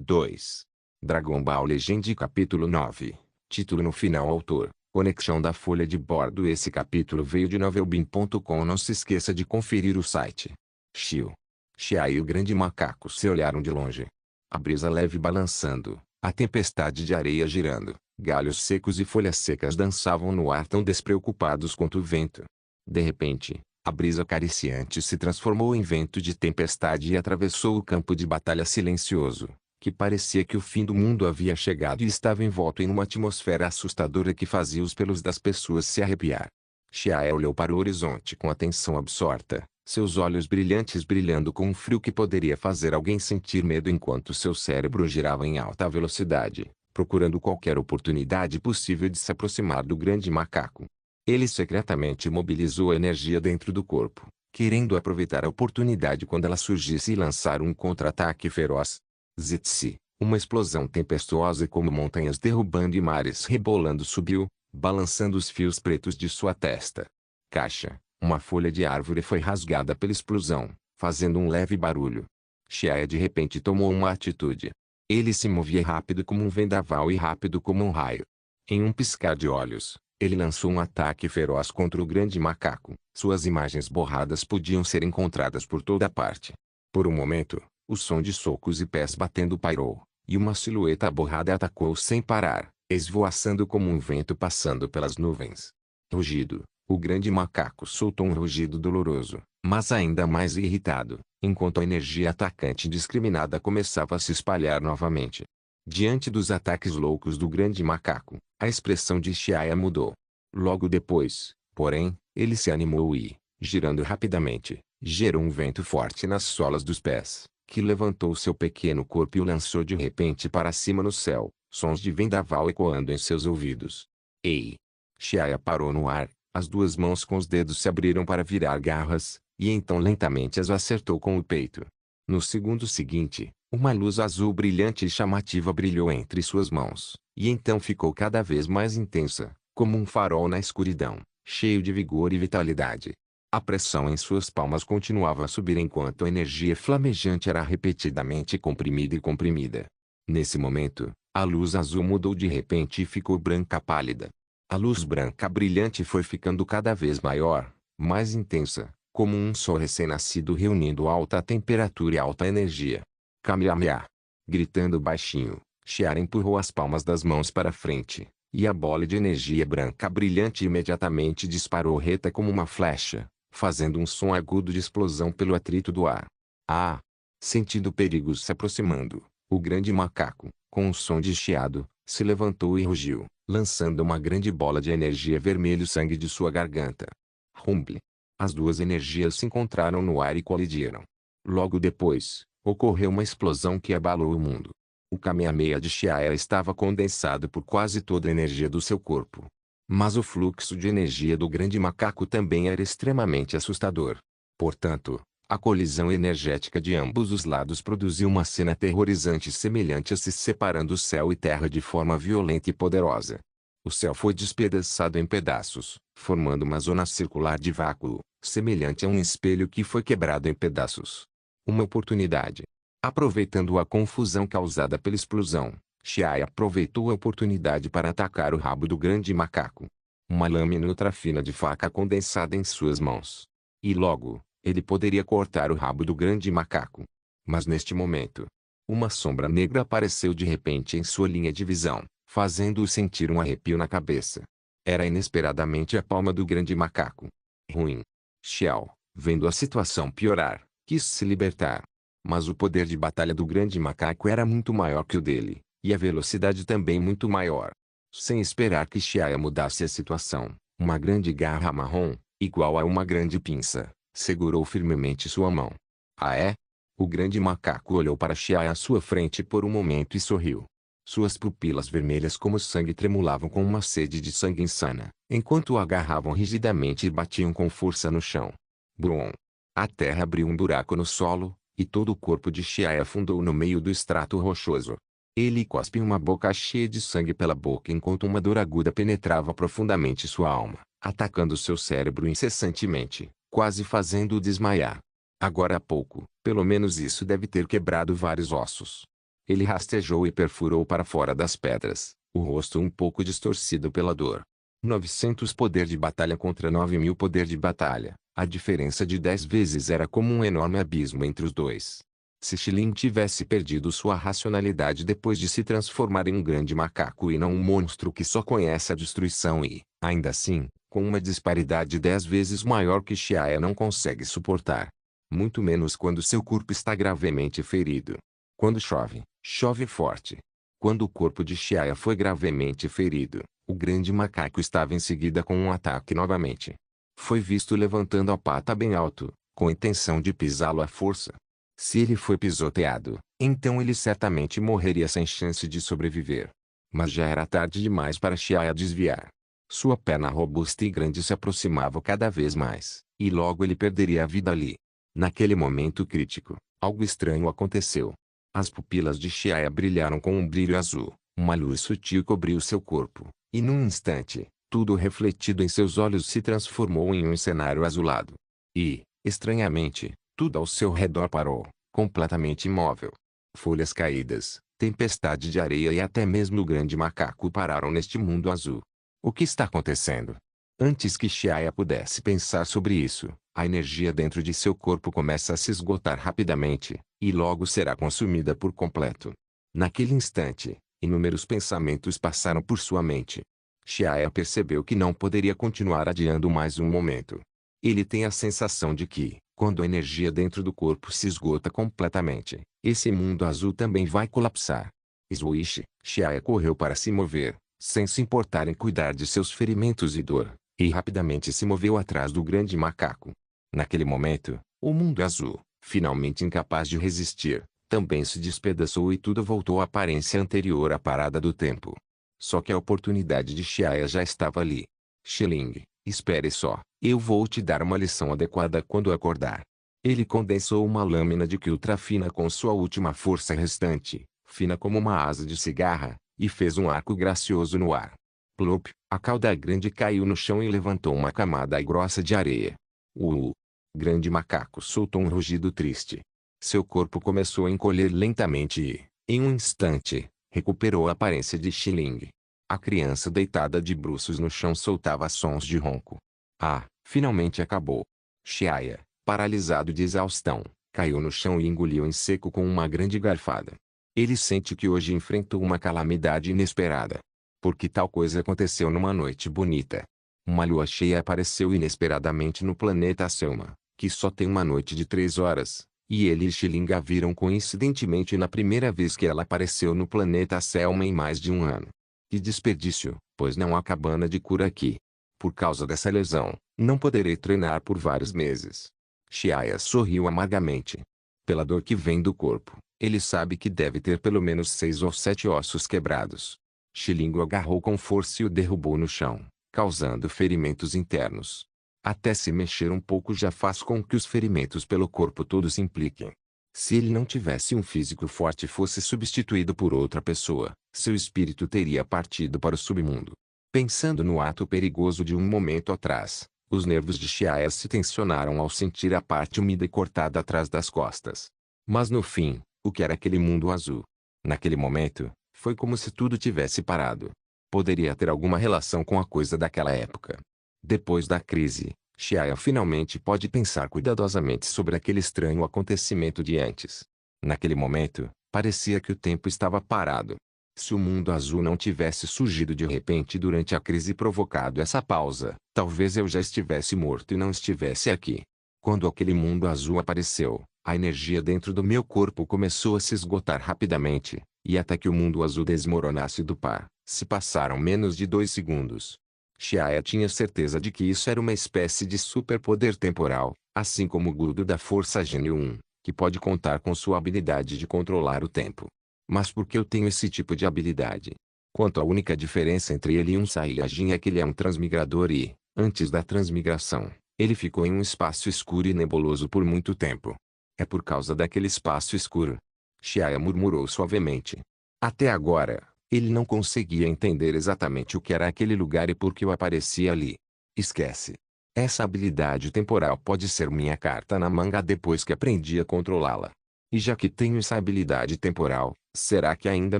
2. Dragon Ball Legend capítulo 9. Título no final autor. Conexão da folha de bordo. Esse capítulo veio de novelbean.com. Não se esqueça de conferir o site. Shio, Chia e o grande macaco se olharam de longe. A brisa leve balançando, a tempestade de areia girando, galhos secos e folhas secas dançavam no ar tão despreocupados quanto o vento. De repente, a brisa acariciante se transformou em vento de tempestade e atravessou o campo de batalha silencioso, que parecia que o fim do mundo havia chegado e estava envolto em uma atmosfera assustadora que fazia os pelos das pessoas se arrepiar. Chia olhou para o horizonte com atenção absorta, seus olhos brilhantes brilhando com um frio que poderia fazer alguém sentir medo enquanto seu cérebro girava em alta velocidade, procurando qualquer oportunidade possível de se aproximar do grande macaco. Ele secretamente mobilizou a energia dentro do corpo, querendo aproveitar a oportunidade quando ela surgisse e lançar um contra-ataque feroz. Zitsi, uma explosão tempestuosa como montanhas derrubando e mares rebolando subiu, balançando os fios pretos de sua testa. Caixa, uma folha de árvore foi rasgada pela explosão, fazendo um leve barulho. Chia de repente tomou uma atitude. Ele se movia rápido como um vendaval e rápido como um raio. Em um piscar de olhos, ele lançou um ataque feroz contra o grande macaco. Suas imagens borradas podiam ser encontradas por toda parte. Por um momento, o som de socos e pés batendo pairou, e uma silhueta borrada atacou sem parar, esvoaçando como um vento passando pelas nuvens. Rugido. O grande macaco soltou um rugido doloroso, mas ainda mais irritado, enquanto a energia atacante indiscriminada começava a se espalhar novamente. Diante dos ataques loucos do grande macaco, a expressão de Chia mudou. Logo depois, porém, ele se animou e, girando rapidamente, gerou um vento forte nas solas dos pés, que levantou seu pequeno corpo e o lançou de repente para cima no céu, sons de vendaval ecoando em seus ouvidos. Ei! Chia parou no ar, as duas mãos com os dedos se abriram para virar garras, e então lentamente as acertou com o peito. No segundo seguinte, uma luz azul brilhante e chamativa brilhou entre suas mãos, e então ficou cada vez mais intensa, como um farol na escuridão, cheio de vigor e vitalidade. A pressão em suas palmas continuava a subir enquanto a energia flamejante era repetidamente comprimida e comprimida. Nesse momento, a luz azul mudou de repente e ficou branca pálida. A luz branca brilhante foi ficando cada vez maior, mais intensa, como um sol recém-nascido reunindo alta temperatura e alta energia. Kamehameha! Gritando baixinho, Chia empurrou as palmas das mãos para frente, e a bola de energia branca brilhante imediatamente disparou reta como uma flecha, fazendo um som agudo de explosão pelo atrito do ar. Ah! Sentindo perigos se aproximando, o grande macaco, com um som de chiado, se levantou e rugiu, lançando uma grande bola de energia vermelho-sangue de sua garganta. Rumble! As duas energias se encontraram no ar e colidiram. Logo depois, ocorreu uma explosão que abalou o mundo. O Kamehameha de Chia estava condensado por quase toda a energia do seu corpo. Mas o fluxo de energia do grande macaco também era extremamente assustador. Portanto, a colisão energética de ambos os lados produziu uma cena aterrorizante semelhante a se separando céu e terra de forma violenta e poderosa. O céu foi despedaçado em pedaços, formando uma zona circular de vácuo, semelhante a um espelho que foi quebrado em pedaços. Uma oportunidade. Aproveitando a confusão causada pela explosão, Chia aproveitou a oportunidade para atacar o rabo do grande macaco. Uma lâmina ultrafina de faca condensada em suas mãos. E logo, ele poderia cortar o rabo do grande macaco. Mas neste momento, uma sombra negra apareceu de repente em sua linha de visão, fazendo-o sentir um arrepio na cabeça. Era inesperadamente a palma do grande macaco. Ruim. Xiao, vendo a situação piorar, quis se libertar. Mas o poder de batalha do grande macaco era muito maior que o dele, e a velocidade também muito maior. Sem esperar que Chia mudasse a situação, uma grande garra marrom, igual a uma grande pinça, segurou firmemente sua mão. Ah é? O grande macaco olhou para Chia à sua frente por um momento e sorriu. Suas pupilas vermelhas como sangue tremulavam com uma sede de sangue insana, enquanto o agarravam rigidamente e batiam com força no chão. Brum! A terra abriu um buraco no solo, e todo o corpo de Chia afundou no meio do extrato rochoso. Ele cuspiu uma boca cheia de sangue pela boca enquanto uma dor aguda penetrava profundamente sua alma, atacando seu cérebro incessantemente, quase fazendo-o desmaiar. Agora há pouco, pelo menos isso deve ter quebrado vários ossos. Ele rastejou e perfurou para fora das pedras, o rosto um pouco distorcido pela dor. 900 poder de batalha contra 9.000 poder de batalha. A diferença de 10 vezes era como um enorme abismo entre os dois. Se Xiling tivesse perdido sua racionalidade depois de se transformar em um grande macaco e não um monstro que só conhece a destruição e, ainda assim, com uma disparidade 10 vezes maior que Xiaia não consegue suportar. Muito menos quando seu corpo está gravemente ferido. Quando chove, chove forte. Quando o corpo de Xiaia foi gravemente ferido, o grande macaco estava em seguida com um ataque novamente. Foi visto levantando a pata bem alto, com a intenção de pisá-lo à força. Se ele foi pisoteado, então ele certamente morreria sem chance de sobreviver. Mas já era tarde demais para Xiaia desviar. Sua perna robusta e grande se aproximava cada vez mais, e logo ele perderia a vida ali. Naquele momento crítico, algo estranho aconteceu. As pupilas de Xiaia brilharam com um brilho azul, uma luz sutil cobriu seu corpo, e num instante, tudo refletido em seus olhos se transformou em um cenário azulado. E, estranhamente, tudo ao seu redor parou, completamente imóvel. Folhas caídas, tempestade de areia e até mesmo o grande macaco pararam neste mundo azul. O que está acontecendo? Antes que Xiaia pudesse pensar sobre isso, a energia dentro de seu corpo começa a se esgotar rapidamente, e logo será consumida por completo. Naquele instante, inúmeros pensamentos passaram por sua mente. Xiaia percebeu que não poderia continuar adiando mais um momento. Ele tem a sensação de que, quando a energia dentro do corpo se esgota completamente, esse mundo azul também vai colapsar. Swish, Xiaia correu para se mover, sem se importar em cuidar de seus ferimentos e dor, e rapidamente se moveu atrás do grande macaco. Naquele momento, o mundo azul, finalmente incapaz de resistir, também se despedaçou e tudo voltou à aparência anterior à parada do tempo. Só que a oportunidade de Xiaia já estava ali. Xiling, espere só, eu vou te dar uma lição adequada quando acordar. Ele condensou uma lâmina de qi ultra fina com sua última força restante, fina como uma asa de cigarra, e fez um arco gracioso no ar. Plop, a cauda grande caiu no chão e levantou uma camada grossa de areia. O grande macaco soltou um rugido triste. Seu corpo começou a encolher lentamente e, em um instante, recuperou a aparência de Xiling. A criança deitada de bruços no chão soltava sons de ronco. Ah, finalmente acabou. Xiaia, paralisado de exaustão, caiu no chão e engoliu em seco com uma grande garfada. Ele sente que hoje enfrentou uma calamidade inesperada. Porque tal coisa aconteceu numa noite bonita. Uma lua cheia apareceu inesperadamente no planeta Selma, que só tem uma noite de 3 horas, e ele e Xiling a viram coincidentemente na primeira vez que ela apareceu no planeta Selma em mais de um ano. Que desperdício, pois não há cabana de cura aqui. Por causa dessa lesão, não poderei treinar por vários meses. Xiaia sorriu amargamente. Pela dor que vem do corpo, ele sabe que deve ter pelo menos 6 ou 7 ossos quebrados. Xiling o agarrou com força e o derrubou no chão, causando ferimentos internos. Até se mexer um pouco já faz com que os ferimentos pelo corpo todo se impliquem. Se ele não tivesse um físico forte e fosse substituído por outra pessoa, seu espírito teria partido para o submundo. Pensando no ato perigoso de um momento atrás, os nervos de Xiaia se tensionaram ao sentir a parte úmida e cortada atrás das costas. Mas no fim, o que era aquele mundo azul? Naquele momento, foi como se tudo tivesse parado. Poderia ter alguma relação com a coisa daquela época. Depois da crise, Xiaia finalmente pode pensar cuidadosamente sobre aquele estranho acontecimento de antes. Naquele momento, parecia que o tempo estava parado. Se o mundo azul não tivesse surgido de repente durante a crise e provocado essa pausa, talvez eu já estivesse morto e não estivesse aqui. Quando aquele mundo azul apareceu, a energia dentro do meu corpo começou a se esgotar rapidamente, e até que o mundo azul desmoronasse do par, se passaram menos de 2 segundos. Xiaia tinha certeza de que isso era uma espécie de superpoder temporal, assim como o Gudo da Força Gênio 1, que pode contar com sua habilidade de controlar o tempo. Mas por que eu tenho esse tipo de habilidade? Quanto à única diferença entre ele e um Saiyajin é que ele é um transmigrador e, antes da transmigração, ele ficou em um espaço escuro e nebuloso por muito tempo. É por causa daquele espaço escuro. Xiaia murmurou suavemente. Até agora, ele não conseguia entender exatamente o que era aquele lugar e por que eu aparecia ali. Esquece. Essa habilidade temporal pode ser minha carta na manga depois que aprendi a controlá-la. E já que tenho essa habilidade temporal, Será que ainda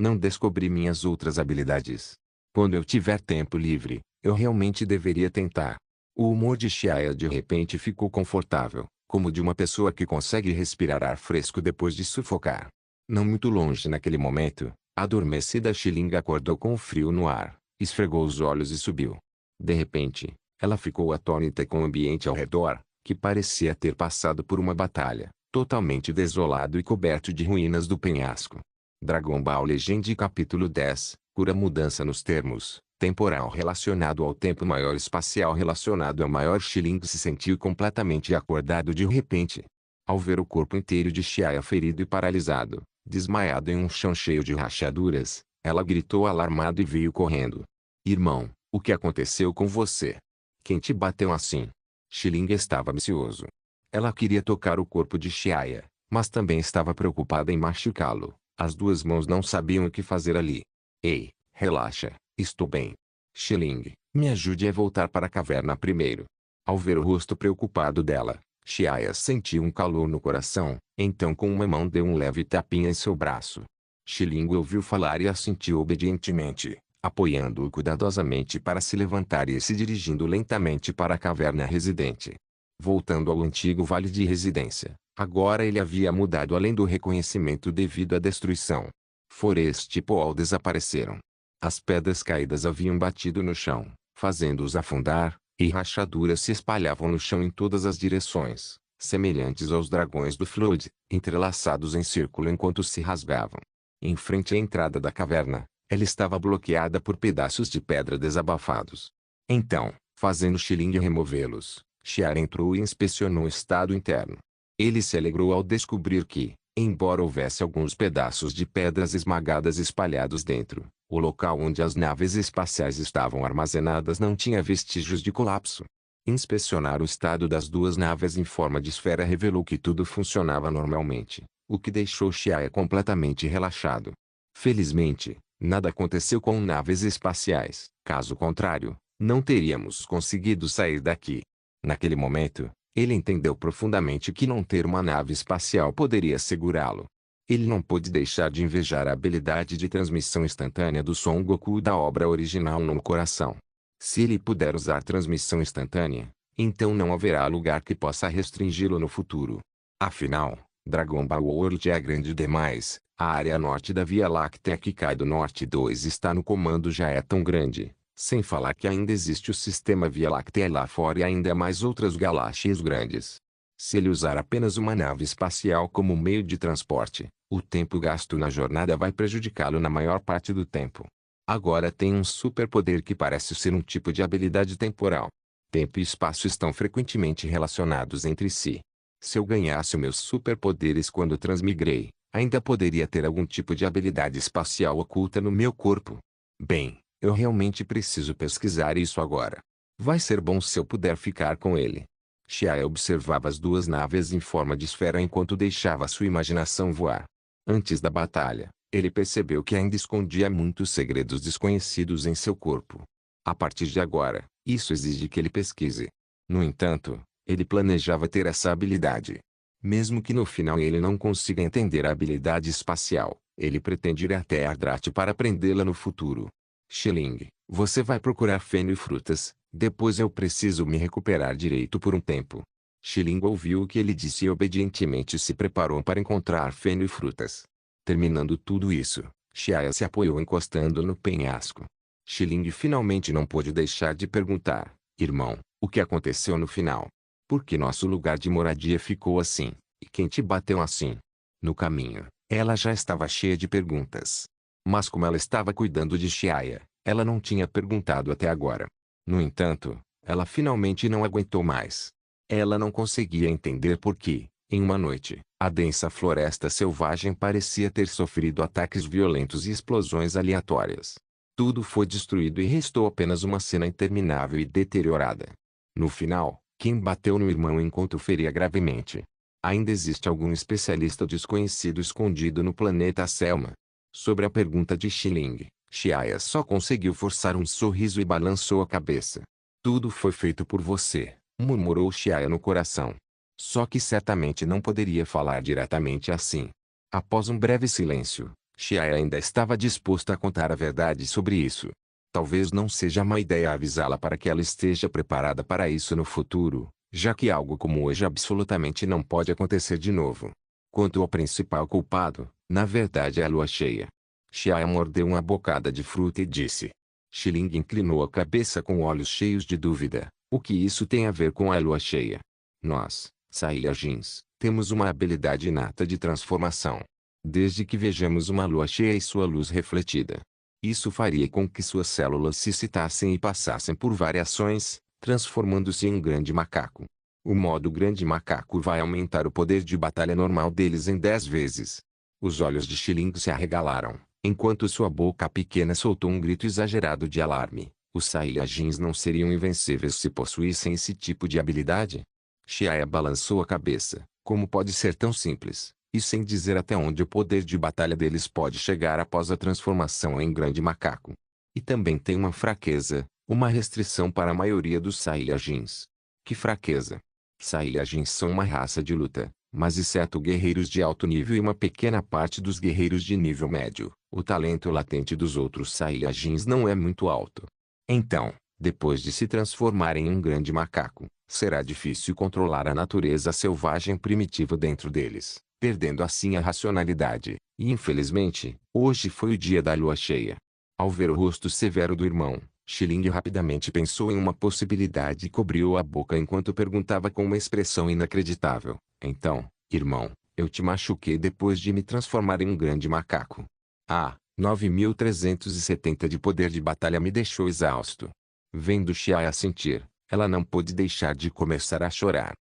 não descobri minhas outras habilidades? Quando eu tiver tempo livre, eu realmente deveria tentar. O humor de Xiaia de repente ficou confortável, como de uma pessoa que consegue respirar ar fresco depois de sufocar. Não muito longe naquele momento, a adormecida Xiling acordou com o frio no ar, esfregou os olhos e subiu. De repente, ela ficou atônita com o ambiente ao redor, que parecia ter passado por uma batalha, totalmente desolado e coberto de ruínas do penhasco. Dragon Ball Legend Capítulo 10 Cura mudança nos termos. Temporal relacionado ao tempo maior espacial relacionado ao maior Xiling se sentiu completamente acordado de repente. Ao ver o corpo inteiro de Xiaia ferido e paralisado, desmaiado em um chão cheio de rachaduras, ela gritou alarmado e veio correndo. Irmão, o que aconteceu com você? Quem te bateu assim? Xiling estava ansioso. Ela queria tocar o corpo de Xiaia, mas também estava preocupada em machucá-lo. As duas mãos não sabiam o que fazer ali. Ei, relaxa, estou bem. Xiling, me ajude a voltar para a caverna primeiro. Ao ver o rosto preocupado dela, Xiaia sentiu um calor no coração, então com uma mão deu um leve tapinha em seu braço. Xiling ouviu falar e assentiu obedientemente, apoiando-o cuidadosamente para se levantar e se dirigindo lentamente para a caverna residente. Voltando ao antigo vale de residência, agora ele havia mudado além do reconhecimento devido à destruição. Forest e Paul desapareceram. As pedras caídas haviam batido no chão, fazendo-os afundar, e rachaduras se espalhavam no chão em todas as direções, semelhantes aos dragões do Flood, entrelaçados em círculo enquanto se rasgavam. Em frente à entrada da caverna, ela estava bloqueada por pedaços de pedra desabafados. Então, fazendo Xiling removê-los, Xiar entrou e inspecionou o estado interno. Ele se alegrou ao descobrir que, embora houvesse alguns pedaços de pedras esmagadas espalhados dentro, o local onde as naves espaciais estavam armazenadas não tinha vestígios de colapso. Inspecionar o estado das duas naves em forma de esfera revelou que tudo funcionava normalmente, o que deixou Xiaia completamente relaxado. Felizmente, nada aconteceu com naves espaciais, caso contrário, não teríamos conseguido sair daqui. Naquele momento, ele entendeu profundamente que não ter uma nave espacial poderia segurá-lo. Ele não pôde deixar de invejar a habilidade de transmissão instantânea do Son Goku da obra original no coração. Se ele puder usar transmissão instantânea, então não haverá lugar que possa restringi-lo no futuro. Afinal, Dragon Ball World é grande demais, a área norte da Via Láctea que cai do Norte 2 está no comando já é tão grande. Sem falar que ainda existe o sistema Via Láctea lá fora e ainda mais outras galáxias grandes. Se ele usar apenas uma nave espacial como meio de transporte, o tempo gasto na jornada vai prejudicá-lo na maior parte do tempo. Agora tem um superpoder que parece ser um tipo de habilidade temporal. Tempo e espaço estão frequentemente relacionados entre si. Se eu ganhasse os meus superpoderes quando transmigrei, ainda poderia ter algum tipo de habilidade espacial oculta no meu corpo. Bem, eu realmente preciso pesquisar isso agora. Vai ser bom se eu puder ficar com ele. Xiaia observava as duas naves em forma de esfera enquanto deixava sua imaginação voar. Antes da batalha, ele percebeu que ainda escondia muitos segredos desconhecidos em seu corpo. A partir de agora, isso exige que ele pesquise. No entanto, ele planejava ter essa habilidade. Mesmo que no final ele não consiga entender a habilidade espacial, ele pretende ir até Ardrat para aprendê-la no futuro. Xiling, você vai procurar feno e frutas, depois eu preciso me recuperar direito por um tempo. Xiling ouviu o que ele disse e obedientemente se preparou para encontrar feno e frutas. Terminando tudo isso, Xiaia se apoiou encostando no penhasco. Xiling finalmente não pôde deixar de perguntar, irmão, o que aconteceu no final? Por que nosso lugar de moradia ficou assim, e quem te bateu assim? No caminho, ela já estava cheia de perguntas. Mas como ela estava cuidando de Xiaia, ela não tinha perguntado até agora. No entanto, ela finalmente não aguentou mais. Ela não conseguia entender por que, em uma noite, a densa floresta selvagem parecia ter sofrido ataques violentos e explosões aleatórias. Tudo foi destruído e restou apenas uma cena interminável e deteriorada. No final, quem bateu no irmão enquanto o feria gravemente? Ainda existe algum especialista desconhecido escondido no planeta Selma? Sobre a pergunta de Xiling, Xiaia só conseguiu forçar um sorriso e balançou a cabeça. Tudo foi feito por você, murmurou Xiaia no coração. Só que certamente não poderia falar diretamente assim. Após um breve silêncio, Xia ainda estava disposta a contar a verdade sobre isso. Talvez não seja má ideia avisá-la para que ela esteja preparada para isso no futuro, já que algo como hoje absolutamente não pode acontecer de novo. Quanto ao principal culpado, na verdade é a lua cheia. Xia mordeu uma bocada de fruta e disse. Xiling inclinou a cabeça com olhos cheios de dúvida. O que isso tem a ver com a lua cheia? Nós, Saiyajins, temos uma habilidade inata de transformação. Desde que vejamos uma lua cheia e sua luz refletida. Isso faria com que suas células se excitassem e passassem por variações, transformando-se em um grande macaco. O modo grande macaco vai aumentar o poder de batalha normal deles em 10 vezes. Os olhos de Xiling se arregalaram, enquanto sua boca pequena soltou um grito exagerado de alarme. Os Saiyajins não seriam invencíveis se possuíssem esse tipo de habilidade? Xia balançou a cabeça. Como pode ser tão simples, e sem dizer até onde o poder de batalha deles pode chegar após a transformação em grande macaco? E também tem uma fraqueza, uma restrição para a maioria dos Saiyajins. Que fraqueza? Saiyajins são uma raça de luta, mas exceto guerreiros de alto nível e uma pequena parte dos guerreiros de nível médio, o talento latente dos outros Saiyajins não é muito alto. Então, depois de se transformar em um grande macaco, será difícil controlar a natureza selvagem primitiva dentro deles, perdendo assim a racionalidade. E infelizmente, hoje foi o dia da lua cheia. Ao ver o rosto severo do irmão, Xiling rapidamente pensou em uma possibilidade e cobriu a boca enquanto perguntava com uma expressão inacreditável. Então, irmão, eu te machuquei depois de me transformar em um grande macaco. Ah, 9.370 de poder de batalha me deixou exausto. Vendo Xia assentir, ela não pôde deixar de começar a chorar.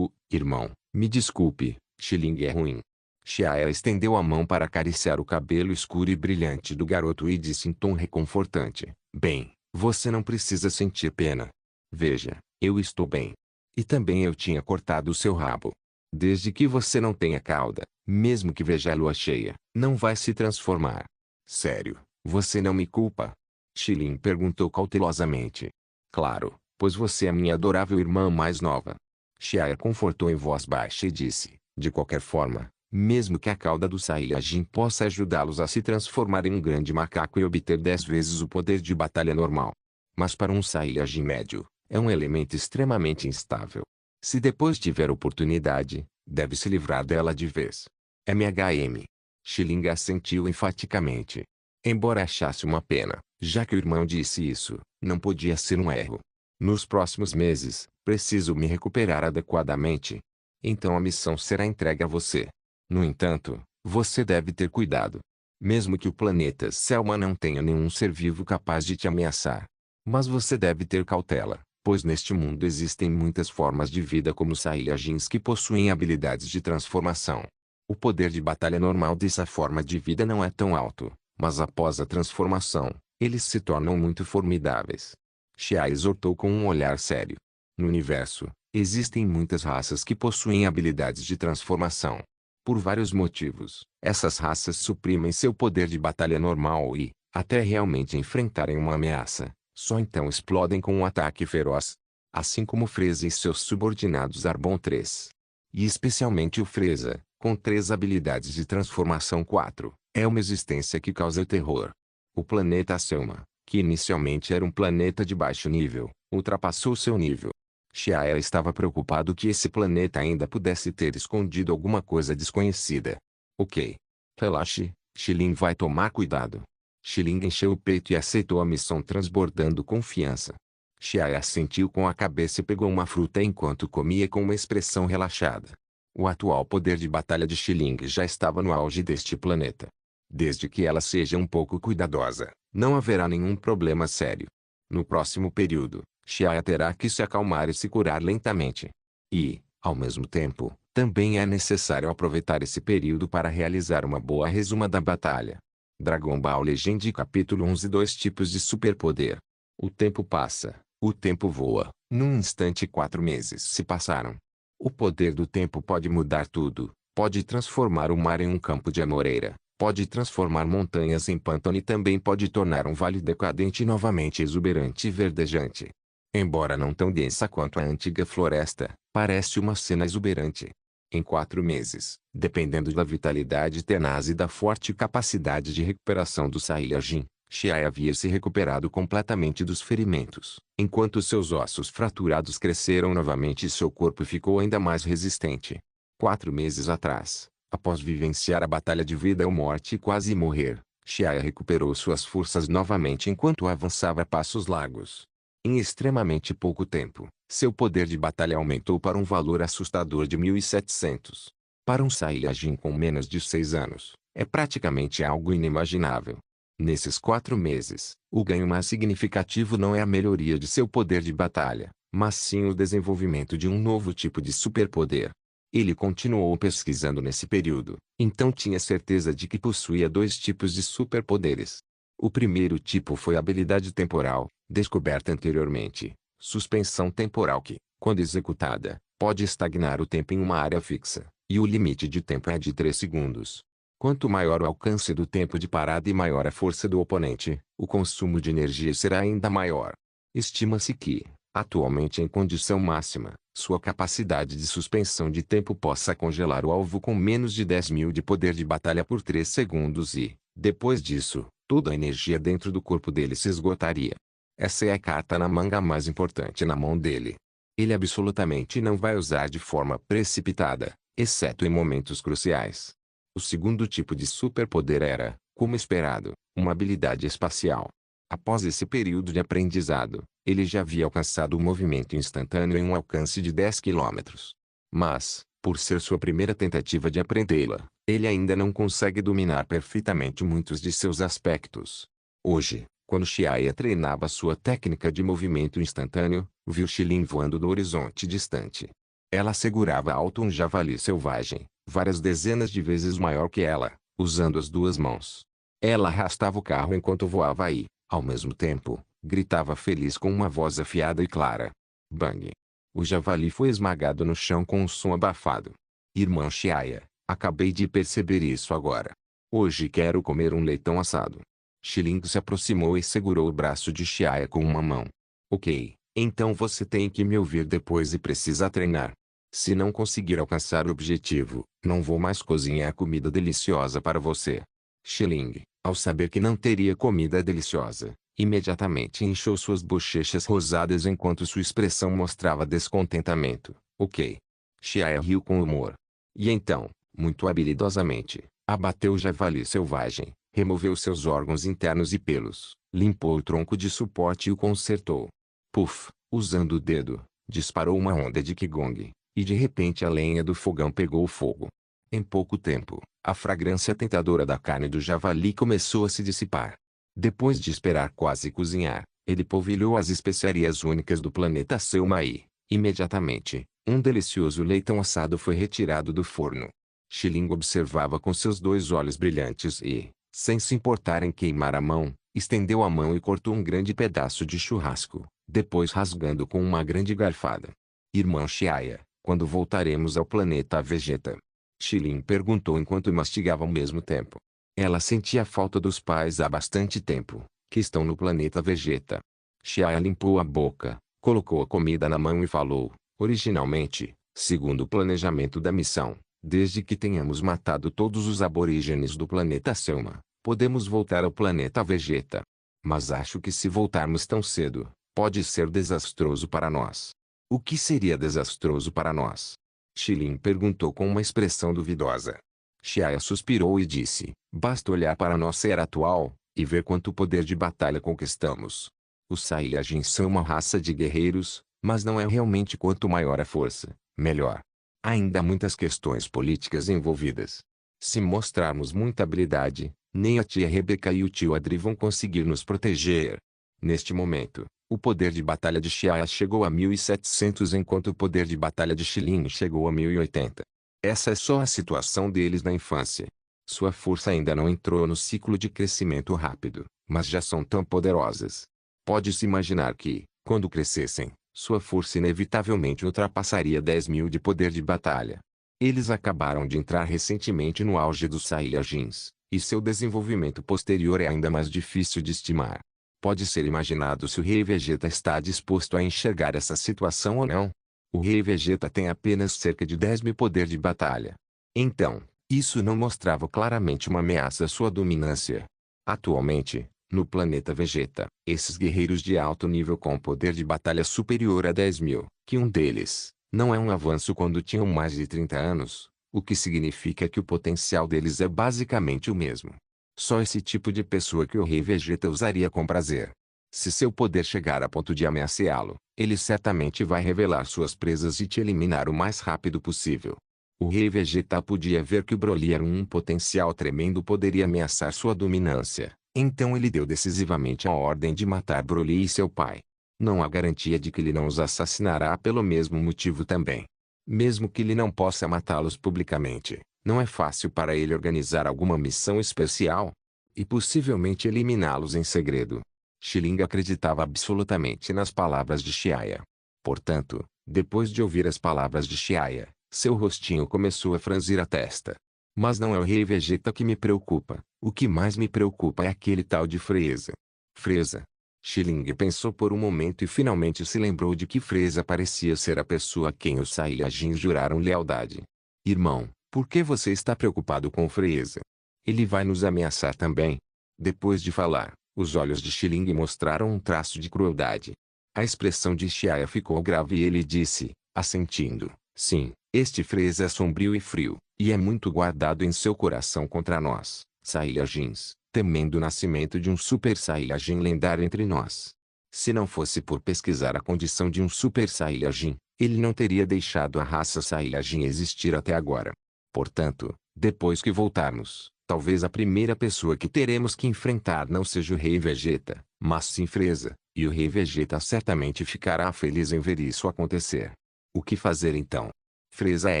Irmão, me desculpe, Xiling é ruim. Xia estendeu a mão para acariciar o cabelo escuro e brilhante do garoto e disse em tom reconfortante. Bem, você não precisa sentir pena. Veja, eu estou bem. E também eu tinha cortado o seu rabo. Desde que você não tenha cauda, mesmo que veja a lua cheia, não vai se transformar. Sério, você não me culpa? Xiling perguntou cautelosamente. Claro, pois você é minha adorável irmã mais nova. Xia confortou em voz baixa e disse, de qualquer forma, mesmo que a cauda do Saiyajin possa ajudá-los a se transformar em um grande macaco e obter 10 vezes o poder de batalha normal. Mas para um Saiyajin médio, é um elemento extremamente instável. Se depois tiver oportunidade, deve se livrar dela de vez. MHM. Xiling assentiu enfaticamente. Embora achasse uma pena, já que o irmão disse isso, não podia ser um erro. Nos próximos meses, preciso me recuperar adequadamente. Então a missão será entregue a você. No entanto, você deve ter cuidado. Mesmo que o planeta Selma não tenha nenhum ser vivo capaz de te ameaçar. Mas você deve ter cautela, pois neste mundo existem muitas formas de vida como Saiyajins que possuem habilidades de transformação. O poder de batalha normal dessa forma de vida não é tão alto, mas após a transformação, eles se tornam muito formidáveis. Xia exortou com um olhar sério. No universo, existem muitas raças que possuem habilidades de transformação. Por vários motivos, essas raças suprimem seu poder de batalha normal e, até realmente enfrentarem uma ameaça, só então explodem com um ataque feroz. Assim como Frieza e seus subordinados Arbon 3. E especialmente o Frieza, com 3 habilidades de transformação 4, é uma existência que causa terror. O planeta Selma, que inicialmente era um planeta de baixo nível, ultrapassou seu nível. Xia estava preocupado que esse planeta ainda pudesse ter escondido alguma coisa desconhecida. Ok. Relaxe, Xiling vai tomar cuidado. Xiling encheu o peito e aceitou a missão transbordando confiança. Xia assentiu com a cabeça e pegou uma fruta enquanto comia com uma expressão relaxada. O atual poder de batalha de Xiling já estava no auge deste planeta. Desde que ela seja um pouco cuidadosa, não haverá nenhum problema sério. No próximo período, Xia terá que se acalmar e se curar lentamente. E, ao mesmo tempo, também é necessário aproveitar esse período para realizar uma boa resuma da batalha. Dragon Ball Legend Capítulo 11 Dois tipos de superpoder. O tempo passa, o tempo voa, num instante 4 meses se passaram. O poder do tempo pode mudar tudo, pode transformar o mar em um campo de amoreira, pode transformar montanhas em pântano e também pode tornar um vale decadente novamente exuberante e verdejante. Embora não tão densa quanto a antiga floresta, parece uma cena exuberante. Em 4 meses, dependendo da vitalidade tenaz e da forte capacidade de recuperação do Saiyajin, Shiai havia se recuperado completamente dos ferimentos, enquanto seus ossos fraturados cresceram novamente e seu corpo ficou ainda mais resistente. 4 meses atrás, após vivenciar a batalha de vida ou morte e quase morrer, Shiai recuperou suas forças novamente enquanto avançava a passos largos. Em extremamente pouco tempo, seu poder de batalha aumentou para um valor assustador de 1.700. Para um Saiyajin com menos de 6 anos, é praticamente algo inimaginável. Nesses 4 meses, o ganho mais significativo não é a melhoria de seu poder de batalha, mas sim o desenvolvimento de um novo tipo de superpoder. Ele continuou pesquisando nesse período, então tinha certeza de que possuía 2 tipos de superpoderes. O primeiro tipo foi a habilidade temporal, descoberta anteriormente, suspensão temporal que, quando executada, pode estagnar o tempo em uma área fixa, e o limite de tempo é de 3 segundos. Quanto maior o alcance do tempo de parada e maior a força do oponente, o consumo de energia será ainda maior. Estima-se que, atualmente em condição máxima, sua capacidade de suspensão de tempo possa congelar o alvo com menos de 10.000 de poder de batalha por 3 segundos e, depois disso, toda a energia dentro do corpo dele se esgotaria. Essa é a carta na manga mais importante na mão dele. Ele absolutamente não vai usar de forma precipitada, exceto em momentos cruciais. O segundo tipo de superpoder era, como esperado, uma habilidade espacial. Após esse período de aprendizado, ele já havia alcançado o movimento instantâneo em um alcance de 10 quilômetros. Mas, por ser sua primeira tentativa de aprendê-la, ele ainda não consegue dominar perfeitamente muitos de seus aspectos. Hoje, quando Shiaya treinava sua técnica de movimento instantâneo, viu Chilin voando no horizonte distante. Ela segurava alto um javali selvagem, várias dezenas de vezes maior que ela, usando as 2 mãos. Ela arrastava o carro enquanto voava e, ao mesmo tempo, gritava feliz com uma voz afiada e clara. Bang! O javali foi esmagado no chão com um som abafado. Irmão Shiaya, acabei de perceber isso agora. Hoje quero comer um leitão assado. Chilin se aproximou e segurou o braço de Shiaya com uma mão. Ok, então você tem que me ouvir depois e precisa treinar. Se não conseguir alcançar o objetivo, não vou mais cozinhar comida deliciosa para você. Chilin, ao saber que não teria comida deliciosa, imediatamente inchou suas bochechas rosadas enquanto sua expressão mostrava descontentamento. Ok. Shiaya riu com humor. E então, muito habilidosamente, abateu o javali selvagem, removeu seus órgãos internos e pelos, limpou o tronco de suporte e o consertou. Puff, usando o dedo, disparou uma onda de Qigong, e de repente a lenha do fogão pegou fogo. Em pouco tempo, a fragrância tentadora da carne do javali começou a se dissipar. Depois de esperar quase cozinhar, ele polvilhou as especiarias únicas do planeta Selma e, imediatamente, um delicioso leitão assado foi retirado do forno. Chilin observava com seus 2 olhos brilhantes e, sem se importar em queimar a mão, estendeu a mão e cortou um grande pedaço de churrasco, depois rasgando com uma grande garfada. Irmão Shiaya, quando voltaremos ao planeta Vegeta? Chilin perguntou enquanto mastigava ao mesmo tempo. Ela sentia falta dos pais há bastante tempo, que estão no planeta Vegeta. Shiaya limpou a boca, colocou a comida na mão e falou, originalmente, segundo o planejamento da missão, desde que tenhamos matado todos os aborígenes do planeta Selma, podemos voltar ao planeta Vegeta. Mas acho que se voltarmos tão cedo, pode ser desastroso para nós. O que seria desastroso para nós? Chilin perguntou com uma expressão duvidosa. Shiaya suspirou e disse, basta olhar para nossa era atual, e ver quanto poder de batalha conquistamos. Os Saiyajins são uma raça de guerreiros, mas não é realmente quanto maior a força, melhor. Há ainda muitas questões políticas envolvidas. Se mostrarmos muita habilidade, nem a tia Rebecca e o tio Adri vão conseguir nos proteger. Neste momento, o poder de batalha de Shiaya chegou a 1.700 enquanto o poder de batalha de Chilin chegou a 1.080. Essa é só a situação deles na infância. Sua força ainda não entrou no ciclo de crescimento rápido, mas já são tão poderosas. Pode-se imaginar que, quando crescessem, sua força inevitavelmente ultrapassaria 10.000 de poder de batalha. Eles acabaram de entrar recentemente no auge dos Saiyajins, e seu desenvolvimento posterior é ainda mais difícil de estimar. Pode ser imaginado se o Rei Vegeta está disposto a enxergar essa situação ou não. O Rei Vegeta tem apenas cerca de 10.000 poder de batalha. Então, isso não mostrava claramente uma ameaça à sua dominância. Atualmente, no planeta Vegeta, esses guerreiros de alto nível com poder de batalha superior a 10.000, que um deles, não é um avanço quando tinham mais de 30 anos, o que significa que o potencial deles é basicamente o mesmo. Só esse tipo de pessoa que o Rei Vegeta usaria com prazer. Se seu poder chegar a ponto de ameaçá-lo, ele certamente vai revelar suas presas e te eliminar o mais rápido possível. O Rei Vegeta podia ver que o Broly era um potencial tremendo poderia ameaçar sua dominância, então ele deu decisivamente a ordem de matar Broly e seu pai. Não há garantia de que ele não os assassinará pelo mesmo motivo também. Mesmo que ele não possa matá-los publicamente, não é fácil para ele organizar alguma missão especial e possivelmente eliminá-los em segredo. Xiling acreditava absolutamente nas palavras de Xiaia. Portanto, depois de ouvir as palavras de Xiaia, seu rostinho começou a franzir a testa. Mas não é o Rei Vegeta que me preocupa. O que mais me preocupa é aquele tal de Frieza. Frieza. Xiling pensou por um momento e finalmente se lembrou de que Frieza parecia ser a pessoa a quem os Saiyajins juraram lealdade. Irmão, por que você está preocupado com Frieza? Ele vai nos ameaçar também? Depois de falar, os olhos de Xiling mostraram um traço de crueldade. A expressão de Xiaia ficou grave e ele disse, assentindo, sim, este Frieza é sombrio e frio, e é muito guardado em seu coração contra nós, Saiyajins, temendo o nascimento de um Super Saiyajin lendário entre nós. Se não fosse por pesquisar a condição de um Super Saiyajin, ele não teria deixado a raça Saiyajin existir até agora. Portanto, depois que voltarmos, talvez a primeira pessoa que teremos que enfrentar não seja o Rei Vegeta, mas sim Frieza, e o Rei Vegeta certamente ficará feliz em ver isso acontecer. O que fazer então? Frieza é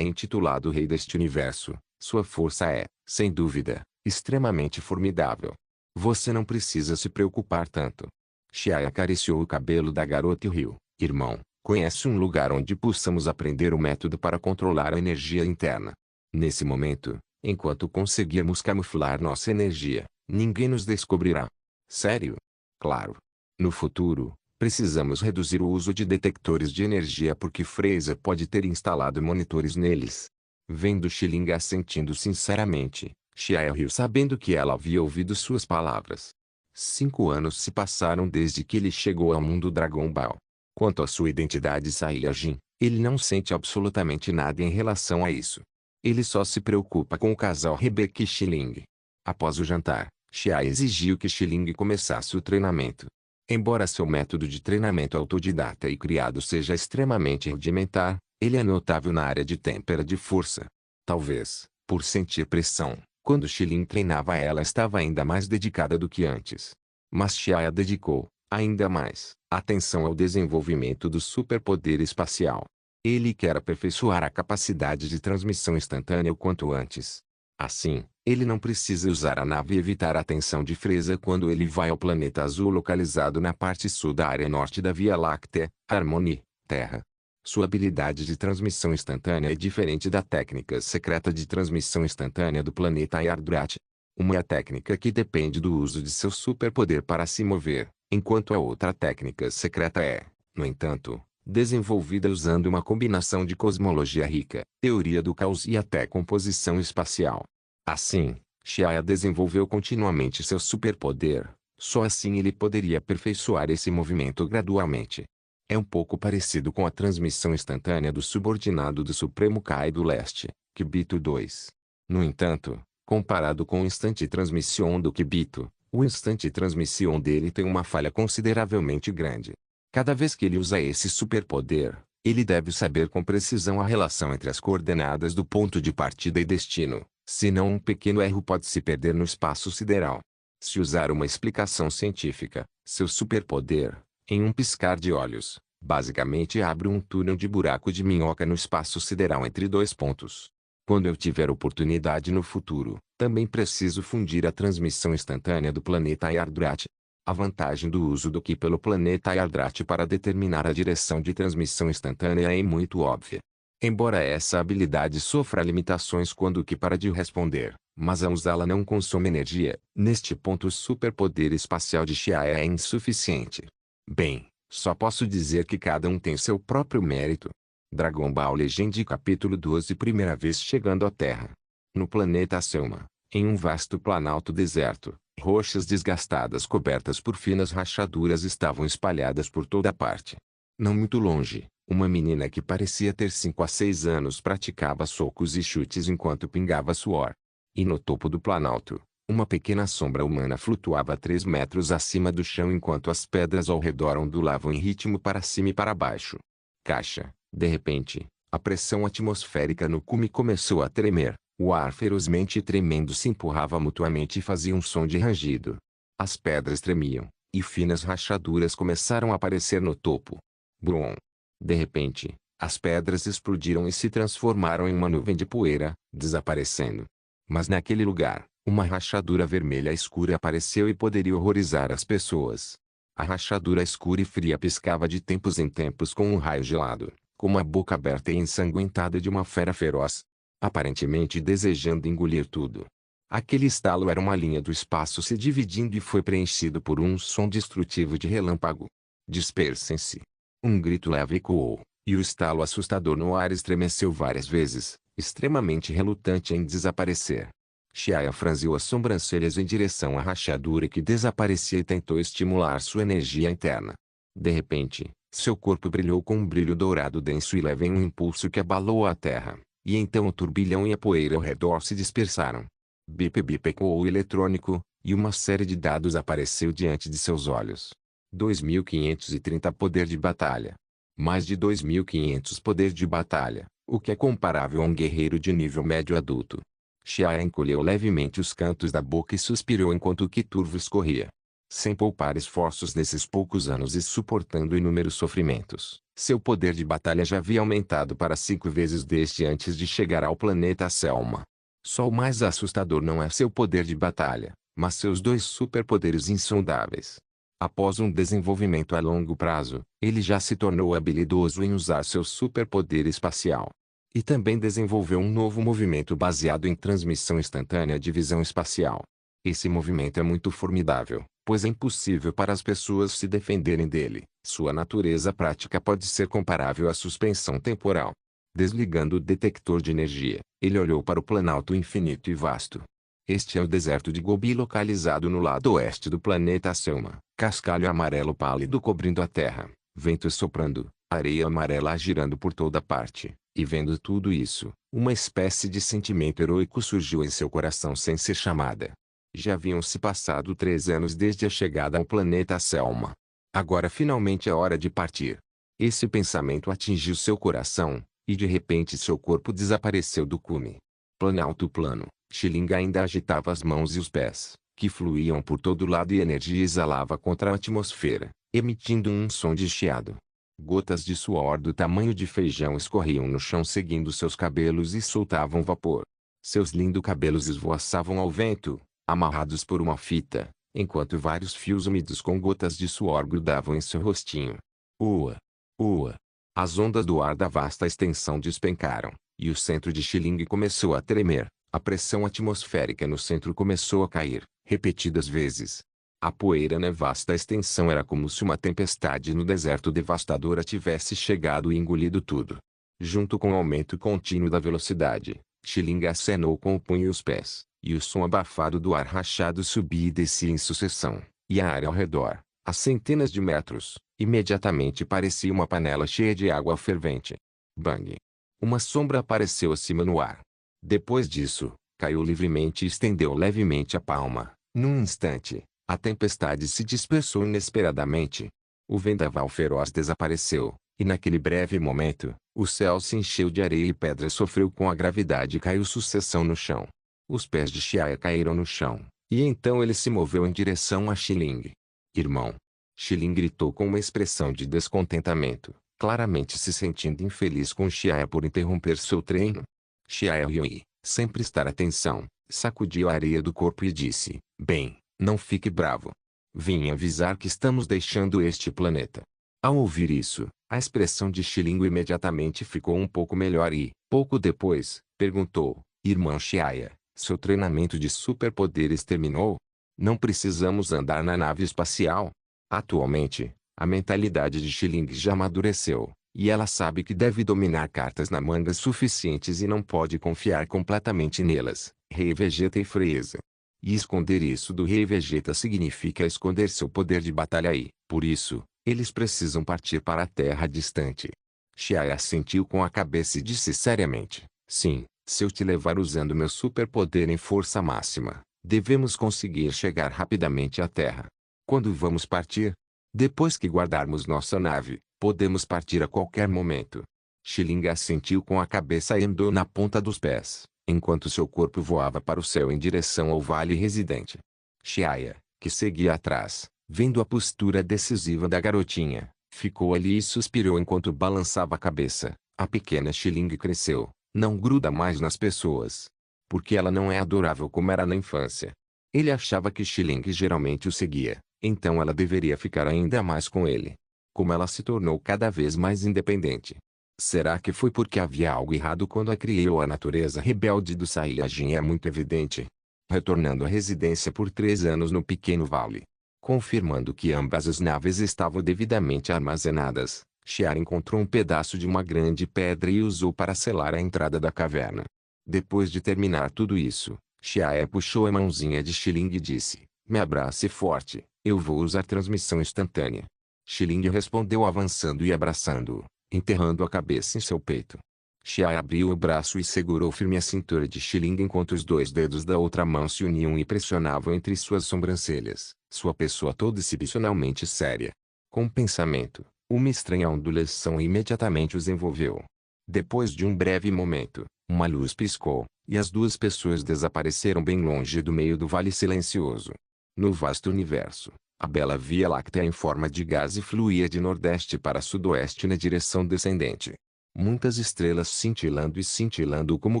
intitulado Rei deste universo, sua força é, sem dúvida, extremamente formidável. Você não precisa se preocupar tanto. Xiaia acariciou o cabelo da garota e riu. Irmão, conhece um lugar onde possamos aprender o método para controlar a energia interna? Nesse momento, enquanto conseguirmos camuflar nossa energia, ninguém nos descobrirá. Sério? Claro. No futuro, precisamos reduzir o uso de detectores de energia porque Frieza pode ter instalado monitores neles. Vendo Xiling assentindo sinceramente, Xiaia riu sabendo que ela havia ouvido suas palavras. 5 anos se passaram desde que ele chegou ao mundo Dragon Ball. Quanto à sua identidade Saiyajin, ele não sente absolutamente nada em relação a isso. Ele só se preocupa com o casal Rebecca e Xiling. Após o jantar, Xiaia exigiu que Xiling começasse o treinamento. Embora seu método de treinamento autodidata e criado seja extremamente rudimentar, ele é notável na área de témpera de força. Talvez, por sentir pressão, quando Xiling treinava ela estava ainda mais dedicada do que antes. Mas Xiaia dedicou, ainda mais, atenção ao desenvolvimento do superpoder espacial. Ele quer aperfeiçoar a capacidade de transmissão instantânea o quanto antes. Assim, ele não precisa usar a nave e evitar a atenção de Frieza quando ele vai ao planeta azul localizado na parte sul da área norte da Via Láctea, Harmony, Terra. Sua habilidade de transmissão instantânea é diferente da técnica secreta de transmissão instantânea do planeta Yardrat. Uma é a técnica que depende do uso de seu superpoder para se mover, enquanto a outra técnica secreta é, no entanto, desenvolvida usando uma combinação de cosmologia rica, teoria do caos e até composição espacial. Assim, Xiaia desenvolveu continuamente seu superpoder, só assim ele poderia aperfeiçoar esse movimento gradualmente. É um pouco parecido com a transmissão instantânea do subordinado do Supremo Kai do Leste, Kibito 2. No entanto, comparado com o instante transmission do Kibito, o instante transmission dele tem uma falha consideravelmente grande. Cada vez que ele usa esse superpoder, ele deve saber com precisão a relação entre as coordenadas do ponto de partida e destino, senão um pequeno erro pode se perder no espaço sideral. Se usar uma explicação científica, seu superpoder, em um piscar de olhos, basicamente abre um túnel de buraco de minhoca no espaço sideral entre dois pontos. Quando eu tiver oportunidade no futuro, também preciso fundir a transmissão instantânea do planeta Yardrat. A vantagem do uso do Ki pelo planeta Yardrat para determinar a direção de transmissão instantânea é muito óbvia. Embora essa habilidade sofra limitações quando o Ki para de responder, mas ao usá-la não consome energia, neste ponto o superpoder espacial de Xiaia é insuficiente. Bem, só posso dizer que cada um tem seu próprio mérito. Dragon Ball Legend capítulo 12 Primeira vez chegando à Terra. No planeta Selma, em um vasto planalto deserto, rochas desgastadas cobertas por finas rachaduras estavam espalhadas por toda parte. Não muito longe, uma menina que parecia ter 5 a 6 anos praticava socos e chutes enquanto pingava suor. E no topo do planalto, uma pequena sombra humana flutuava a 3 metros acima do chão enquanto as pedras ao redor ondulavam em ritmo para cima e para baixo. Caixa. De repente, a pressão atmosférica no cume começou a tremer. O ar ferozmente tremendo se empurrava mutuamente e fazia um som de rangido. As pedras tremiam, e finas rachaduras começaram a aparecer no topo. Brum! De repente, as pedras explodiram e se transformaram em uma nuvem de poeira, desaparecendo. Mas naquele lugar, uma rachadura vermelha escura apareceu e poderia horrorizar as pessoas. A rachadura escura e fria piscava de tempos em tempos com um raio gelado, como a boca aberta e ensanguentada de uma fera feroz, aparentemente desejando engolir tudo. Aquele estalo era uma linha do espaço se dividindo e foi preenchido por um som destrutivo de relâmpago. Dispersem-se! Um grito leve ecoou, e o estalo assustador no ar estremeceu várias vezes, extremamente relutante em desaparecer. Xiaia franziu as sobrancelhas em direção à rachadura que desaparecia e tentou estimular sua energia interna. De repente, seu corpo brilhou com um brilho dourado denso e leve em um impulso que abalou a terra, e então o turbilhão e a poeira ao redor se dispersaram. Bip-bip ecoou o eletrônico, e uma série de dados apareceu diante de seus olhos. 2530 poder de batalha. Mais de 2500 poder de batalha, o que é comparável a um guerreiro de nível médio adulto. Xiaia encolheu levemente os cantos da boca e suspirou enquanto o Quiturvo escorria. Sem poupar esforços nesses poucos anos e suportando inúmeros sofrimentos, seu poder de batalha já havia aumentado para 5 vezes desde antes de chegar ao planeta Selma. Só o mais assustador não é seu poder de batalha, mas seus 2 superpoderes insondáveis. Após um desenvolvimento a longo prazo, ele já se tornou habilidoso em usar seu superpoder espacial. E também desenvolveu um novo movimento baseado em transmissão instantânea de visão espacial. Esse movimento é muito formidável, pois é impossível para as pessoas se defenderem dele. Sua natureza prática pode ser comparável à suspensão temporal. Desligando o detector de energia, ele olhou para o planalto infinito e vasto. Este é o deserto de Gobi localizado no lado oeste do planeta Selma. Cascalho amarelo pálido cobrindo a terra, vento soprando, areia amarela girando por toda parte. E vendo tudo isso, uma espécie de sentimento heróico surgiu em seu coração sem ser chamada. Já haviam se passado 3 anos desde a chegada ao planeta Selma. Agora finalmente é hora de partir. Esse pensamento atingiu seu coração, e de repente seu corpo desapareceu do cume. Planalto plano, Xilinga ainda agitava as mãos e os pés, que fluíam por todo lado e energia exalava contra a atmosfera, emitindo um som de chiado. Gotas de suor do tamanho de feijão escorriam no chão seguindo seus cabelos e soltavam vapor. Seus lindos cabelos esvoaçavam ao vento, amarrados por uma fita, enquanto vários fios úmidos com gotas de suor grudavam em seu rostinho. Ua! Ua! As ondas do ar da vasta extensão despencaram, e o centro de Xiling começou a tremer. A pressão atmosférica no centro começou a cair, repetidas vezes. A poeira na vasta extensão era como se uma tempestade no deserto devastadora tivesse chegado e engolido tudo. Junto com o aumento contínuo da velocidade, Xiling acenou com o punho e os pés, e o som abafado do ar rachado subia e descia em sucessão, e a área ao redor, a centenas de metros, imediatamente parecia uma panela cheia de água fervente. Bang! Uma sombra apareceu acima no ar. Depois disso, caiu livremente e estendeu levemente a palma. Num instante, a tempestade se dispersou inesperadamente. O vendaval feroz desapareceu, e naquele breve momento, o céu se encheu de areia e pedra sofreu com a gravidade e caiu sucessão no chão. Os pés de Xiaia caíram no chão, e então ele se moveu em direção a Xiling. Irmão! Xiling gritou com uma expressão de descontentamento, claramente se sentindo infeliz com Xiaia por interromper seu treino. Xiaia riu e, sem prestar atenção, sacudiu a areia do corpo e disse, bem, não fique bravo. Vim avisar que estamos deixando este planeta. Ao ouvir isso, a expressão de Xiling imediatamente ficou um pouco melhor e, pouco depois, perguntou, irmão Xiaia, seu treinamento de superpoderes terminou? Não precisamos andar na nave espacial? Atualmente, a mentalidade de Xiling já amadureceu, E ela sabe que deve dominar cartas na manga suficientes e não pode confiar completamente nelas, Rei Vegeta e Freeza. E esconder isso do Rei Vegeta significa esconder seu poder de batalha e, por isso, eles precisam partir para a terra distante. Xiai assentiu com a cabeça e disse seriamente, sim, se eu te levar usando meu superpoder em força máxima, devemos conseguir chegar rapidamente à terra. Quando vamos partir? Depois que guardarmos nossa nave, podemos partir a qualquer momento. Xilinga assentiu com a cabeça e andou na ponta dos pés, enquanto seu corpo voava para o céu em direção ao vale residente. Xiaia, que seguia atrás, vendo a postura decisiva da garotinha, ficou ali e suspirou enquanto balançava a cabeça. A pequena Xilinga cresceu, não gruda mais nas pessoas. Porque ela não é adorável como era na infância. Ele achava que Xilinga geralmente o seguia, então ela deveria ficar ainda mais com ele. Como ela se tornou cada vez mais independente. Será que foi porque havia algo errado quando a criei ou a natureza rebelde do Saiyajin é muito evidente? Retornando à residência por 3 anos no pequeno vale. Confirmando que ambas as naves estavam devidamente armazenadas, Xiar encontrou um pedaço de uma grande pedra e usou para selar a entrada da caverna. Depois de terminar tudo isso, Xiae puxou a mãozinha de Xiling e disse, me abrace forte, eu vou usar transmissão instantânea. Xiling respondeu avançando e abraçando-o, enterrando a cabeça em seu peito. Xiae abriu o braço e segurou firme a cintura de Xiling enquanto os 2 dedos da outra mão se uniam e pressionavam entre suas sobrancelhas, sua pessoa toda exibicionalmente séria. Com o pensamento, uma estranha ondulação imediatamente os envolveu. Depois de um breve momento, uma luz piscou, e as 2 pessoas desapareceram bem longe do meio do vale silencioso. No vasto universo, a bela Via Láctea em forma de gás fluía de nordeste para sudoeste na direção descendente. Muitas estrelas cintilando como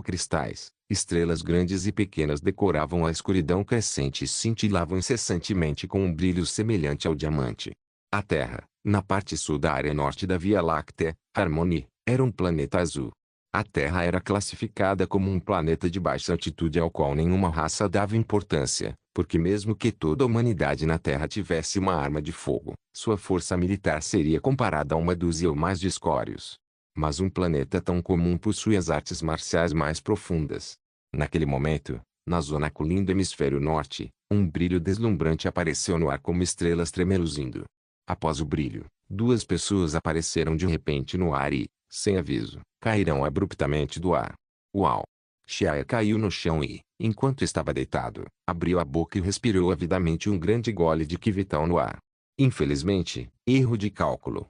cristais, estrelas grandes e pequenas decoravam a escuridão crescente e cintilavam incessantemente com um brilho semelhante ao diamante. A Terra, na parte sul da área norte da Via Láctea, Harmony, era um planeta azul. A Terra era classificada como um planeta de baixa altitude ao qual nenhuma raça dava importância, porque mesmo que toda a humanidade na Terra tivesse uma arma de fogo, sua força militar seria comparada a uma dúzia ou mais de escórios. Mas um planeta tão comum possui as artes marciais mais profundas. Naquele momento, na zona colina do hemisfério norte, um brilho deslumbrante apareceu no ar como estrelas tremeluzindo. Após o brilho, 2 pessoas apareceram de repente no ar e, sem aviso, caíram abruptamente do ar. Uau! Xiaia caiu no chão e, enquanto estava deitado, abriu a boca e respirou avidamente um grande gole de Ki vital no ar. Infelizmente, erro de cálculo.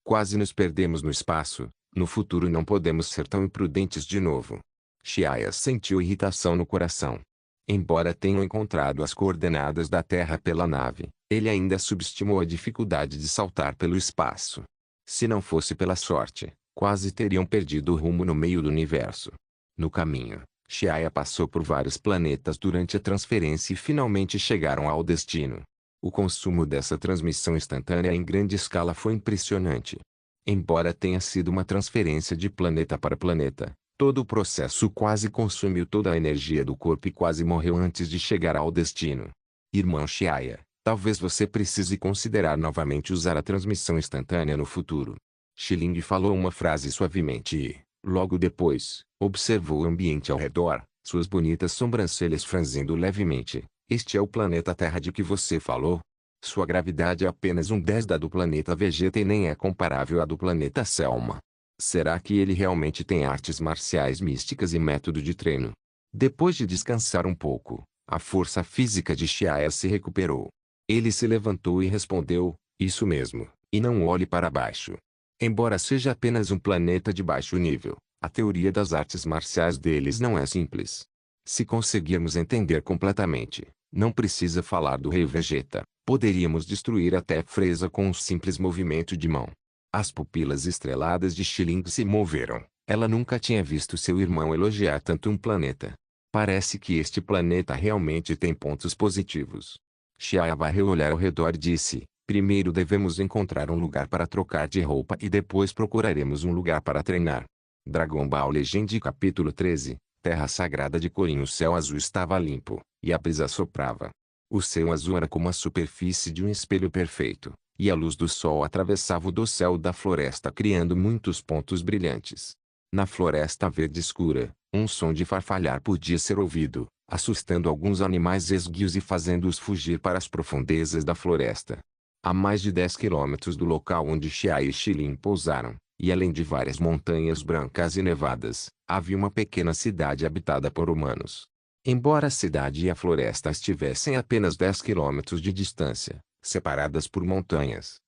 Quase nos perdemos no espaço, no futuro não podemos ser tão imprudentes de novo. Xiaia sentiu irritação no coração. Embora tenham encontrado as coordenadas da Terra pela nave, ele ainda subestimou a dificuldade de saltar pelo espaço. Se não fosse pela sorte, quase teriam perdido o rumo no meio do universo. No caminho, Xiaia passou por vários planetas durante a transferência e finalmente chegaram ao destino. O consumo dessa transmissão instantânea em grande escala foi impressionante. Embora tenha sido uma transferência de planeta para planeta, todo o processo quase consumiu toda a energia do corpo e quase morreu antes de chegar ao destino. Irmão Xiaia, talvez você precise considerar novamente usar a transmissão instantânea no futuro. Xiling falou uma frase suavemente e, logo depois, observou o ambiente ao redor, suas bonitas sobrancelhas franzindo levemente. Este é o planeta Terra de que você falou? Sua gravidade é apenas 1/10 da do planeta Vegeta e nem é comparável à do planeta Selma. Será que ele realmente tem artes marciais místicas e método de treino? Depois de descansar um pouco, a força física de Xiaia se recuperou. Ele se levantou e respondeu, isso mesmo, e não olhe para baixo. Embora seja apenas um planeta de baixo nível, a teoria das artes marciais deles não é simples. Se conseguirmos entender completamente, não precisa falar do Rei Vegeta, poderíamos destruir até Freeza com um simples movimento de mão. As pupilas estreladas de Xiling se moveram. Ela nunca tinha visto seu irmão elogiar tanto um planeta. Parece que este planeta realmente tem pontos positivos. Xiaia varreu o olhar ao redor e disse, primeiro devemos encontrar um lugar para trocar de roupa e depois procuraremos um lugar para treinar. Dragon Ball Legend capítulo 13. Terra sagrada de Korin. O céu azul estava limpo, e a brisa soprava. O céu azul era como a superfície de um espelho perfeito, e a luz do sol atravessava o dossel da floresta criando muitos pontos brilhantes. Na floresta verde escura, um som de farfalhar podia ser ouvido, assustando alguns animais esguios e fazendo-os fugir para as profundezas da floresta. A mais de 10 quilômetros do local onde Xiai e Xilin pousaram, e além de várias montanhas brancas e nevadas, havia uma pequena cidade habitada por humanos. Embora a cidade e a floresta estivessem a apenas 10 quilômetros de distância, separadas por montanhas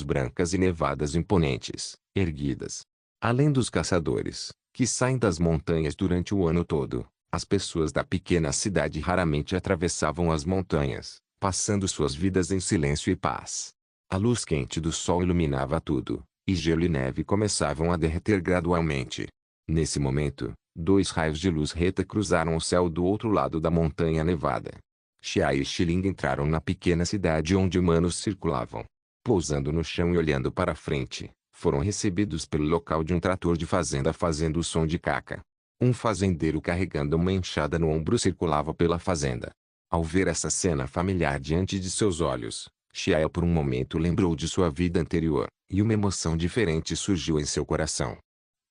brancas e nevadas imponentes, erguidas. Além dos caçadores, que saem das montanhas durante o ano todo, as pessoas da pequena cidade raramente atravessavam as montanhas, passando suas vidas em silêncio e paz. A luz quente do sol iluminava tudo, e gelo e neve começavam a derreter gradualmente. Nesse momento, 2 raios de luz reta cruzaram o céu do outro lado da montanha nevada. Xiai e Xiling entraram na pequena cidade onde humanos circulavam. Pousando no chão e olhando para frente, foram recebidos pelo local de um trator de fazenda fazendo o som de caca. Um fazendeiro carregando uma enxada no ombro circulava pela fazenda. Ao ver essa cena familiar diante de seus olhos, Xiai por um momento lembrou de sua vida anterior, e uma emoção diferente surgiu em seu coração.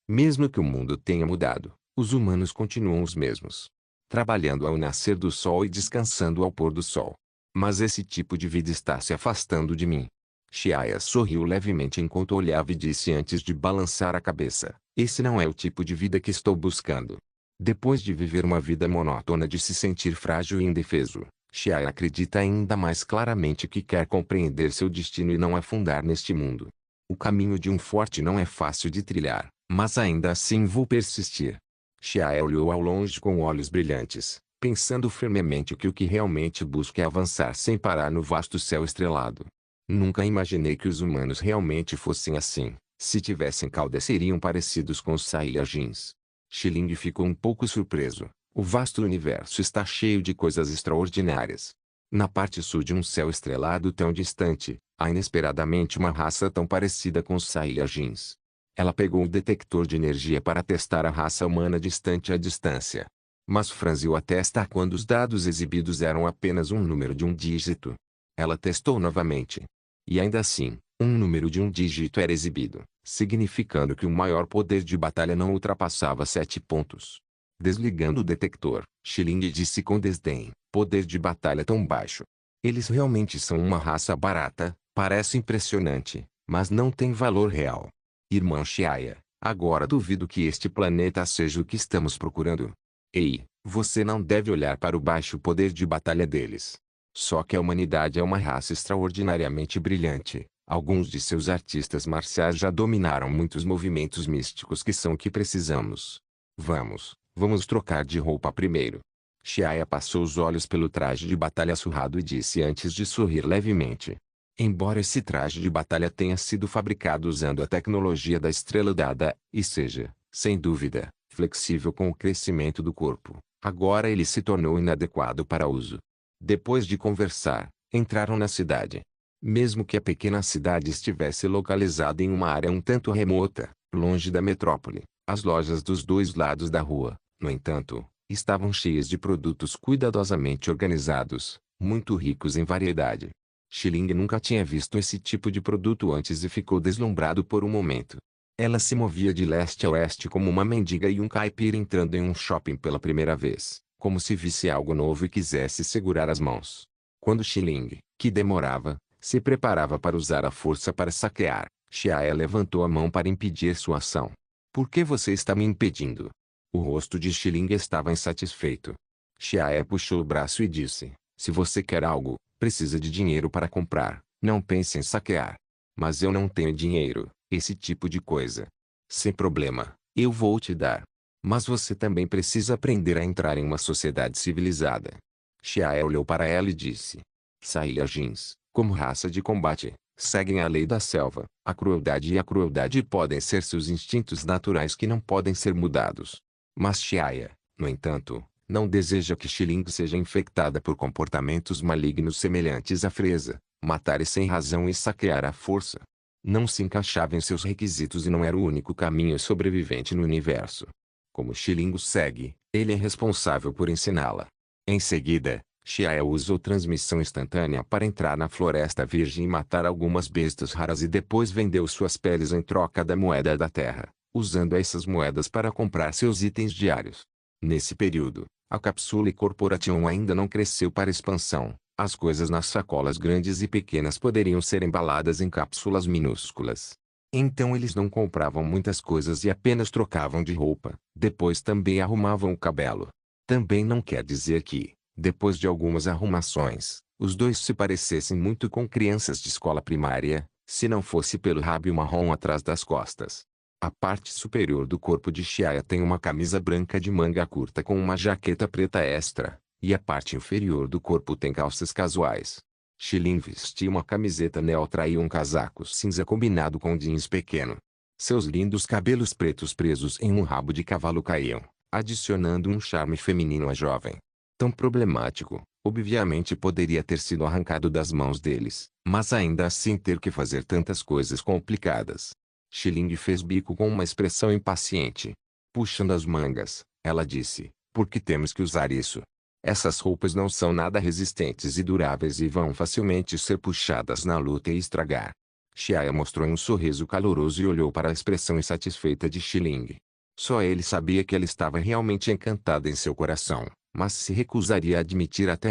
Mesmo que o mundo tenha mudado, os humanos continuam os mesmos. Trabalhando ao nascer do sol e descansando ao pôr do sol. Mas esse tipo de vida está se afastando de mim. Xiaia sorriu levemente enquanto olhava e disse antes de balançar a cabeça: esse não é o tipo de vida que estou buscando. Depois de viver uma vida monótona de se sentir frágil e indefeso, Xiaia acredita ainda mais claramente que quer compreender seu destino e não afundar neste mundo. O caminho de um forte não é fácil de trilhar, mas ainda assim vou persistir. Xiaia olhou ao longe com olhos brilhantes, pensando firmemente que o que realmente busca é avançar sem parar no vasto céu estrelado. Nunca imaginei que os humanos realmente fossem assim. Se tivessem cauda seriam parecidos com os Saiyajins. Xiling ficou um pouco surpreso. O vasto universo está cheio de coisas extraordinárias. Na parte sul de um céu estrelado tão distante, há inesperadamente uma raça tão parecida com os Saiyajins. Ela pegou o detector de energia para testar a raça humana distante à distância. Mas franziu a testa quando os dados exibidos eram apenas um número de um dígito. Ela testou novamente. E ainda assim, um número de um dígito era exibido, significando que o maior poder de batalha não ultrapassava 7 pontos. Desligando o detector, Xiling disse com desdém: poder de batalha tão baixo. Eles realmente são uma raça barata, parece impressionante, mas não tem valor real. Irmã Xiaia, agora duvido que este planeta seja o que estamos procurando. Ei, você não deve olhar para o baixo poder de batalha deles. Só que a humanidade é uma raça extraordinariamente brilhante. Alguns de seus artistas marciais já dominaram muitos movimentos místicos que são o que precisamos. Vamos trocar de roupa primeiro. Xiaia passou os olhos pelo traje de batalha surrado e disse antes de sorrir levemente: embora esse traje de batalha tenha sido fabricado usando a tecnologia da estrela dada, e seja, sem dúvida, flexível com o crescimento do corpo, agora ele se tornou inadequado para uso. Depois de conversar, entraram na cidade. Mesmo que a pequena cidade estivesse localizada em uma área um tanto remota, longe da metrópole, as lojas dos dois lados da rua, no entanto, estavam cheias de produtos cuidadosamente organizados, muito ricos em variedade. Xiling nunca tinha visto esse tipo de produto antes e ficou deslumbrado por um momento. Ela se movia de leste a oeste como uma mendiga e um caipira entrando em um shopping pela primeira vez, como se visse algo novo e quisesse segurar as mãos. Quando Xiling, que demorava, se preparava para usar a força para saquear, Xiaia levantou a mão para impedir sua ação. Por que você está me impedindo? O rosto de Xiling estava insatisfeito. Xiaia puxou o braço e disse: se você quer algo, precisa de dinheiro para comprar, não pense em saquear. Mas eu não tenho dinheiro, esse tipo de coisa. Sem problema, eu vou te dar. Mas você também precisa aprender a entrar em uma sociedade civilizada. Xiaia olhou para ela e disse: Saiyajins, como raça de combate, seguem a lei da selva. A crueldade podem ser seus instintos naturais que não podem ser mudados. Mas Xiaia, no entanto, não deseja que Xiling seja infectada por comportamentos malignos semelhantes à freza, matar sem razão e saquear à força. Não se encaixava em seus requisitos e não era o único caminho sobrevivente no universo. Como Xiling o segue, ele é responsável por ensiná-la. Em seguida, Xiae usou transmissão instantânea para entrar na Floresta Virgem e matar algumas bestas raras e depois vendeu suas peles em troca da moeda da terra, usando essas moedas para comprar seus itens diários. Nesse período, a Capsule Corporation ainda não cresceu para expansão. As coisas nas sacolas grandes e pequenas poderiam ser embaladas em cápsulas minúsculas. Então eles não compravam muitas coisas e apenas trocavam de roupa. Depois também arrumavam o cabelo. Também não quer dizer que, depois de algumas arrumações, os dois se parecessem muito com crianças de escola primária, se não fosse pelo rábio marrom atrás das costas. A parte superior do corpo de Xiaia tem uma camisa branca de manga curta com uma jaqueta preta extra, e a parte inferior do corpo tem calças casuais. Xilin vestia uma camiseta neutra e um casaco cinza combinado com jeans pequeno. Seus lindos cabelos pretos presos em um rabo de cavalo caíam, adicionando um charme feminino à jovem. Tão problemático, obviamente poderia ter sido arrancado das mãos deles, mas ainda assim ter que fazer tantas coisas complicadas. Xilin fez bico com uma expressão impaciente. Puxando as mangas, ela disse, por que temos que usar isso? Essas roupas não são nada resistentes e duráveis e vão facilmente ser puxadas na luta e estragar. Xiaia mostrou um sorriso caloroso e olhou para a expressão insatisfeita de Xilin. Só ele sabia que ela estava realmente encantada em seu coração, mas se recusaria a admitir até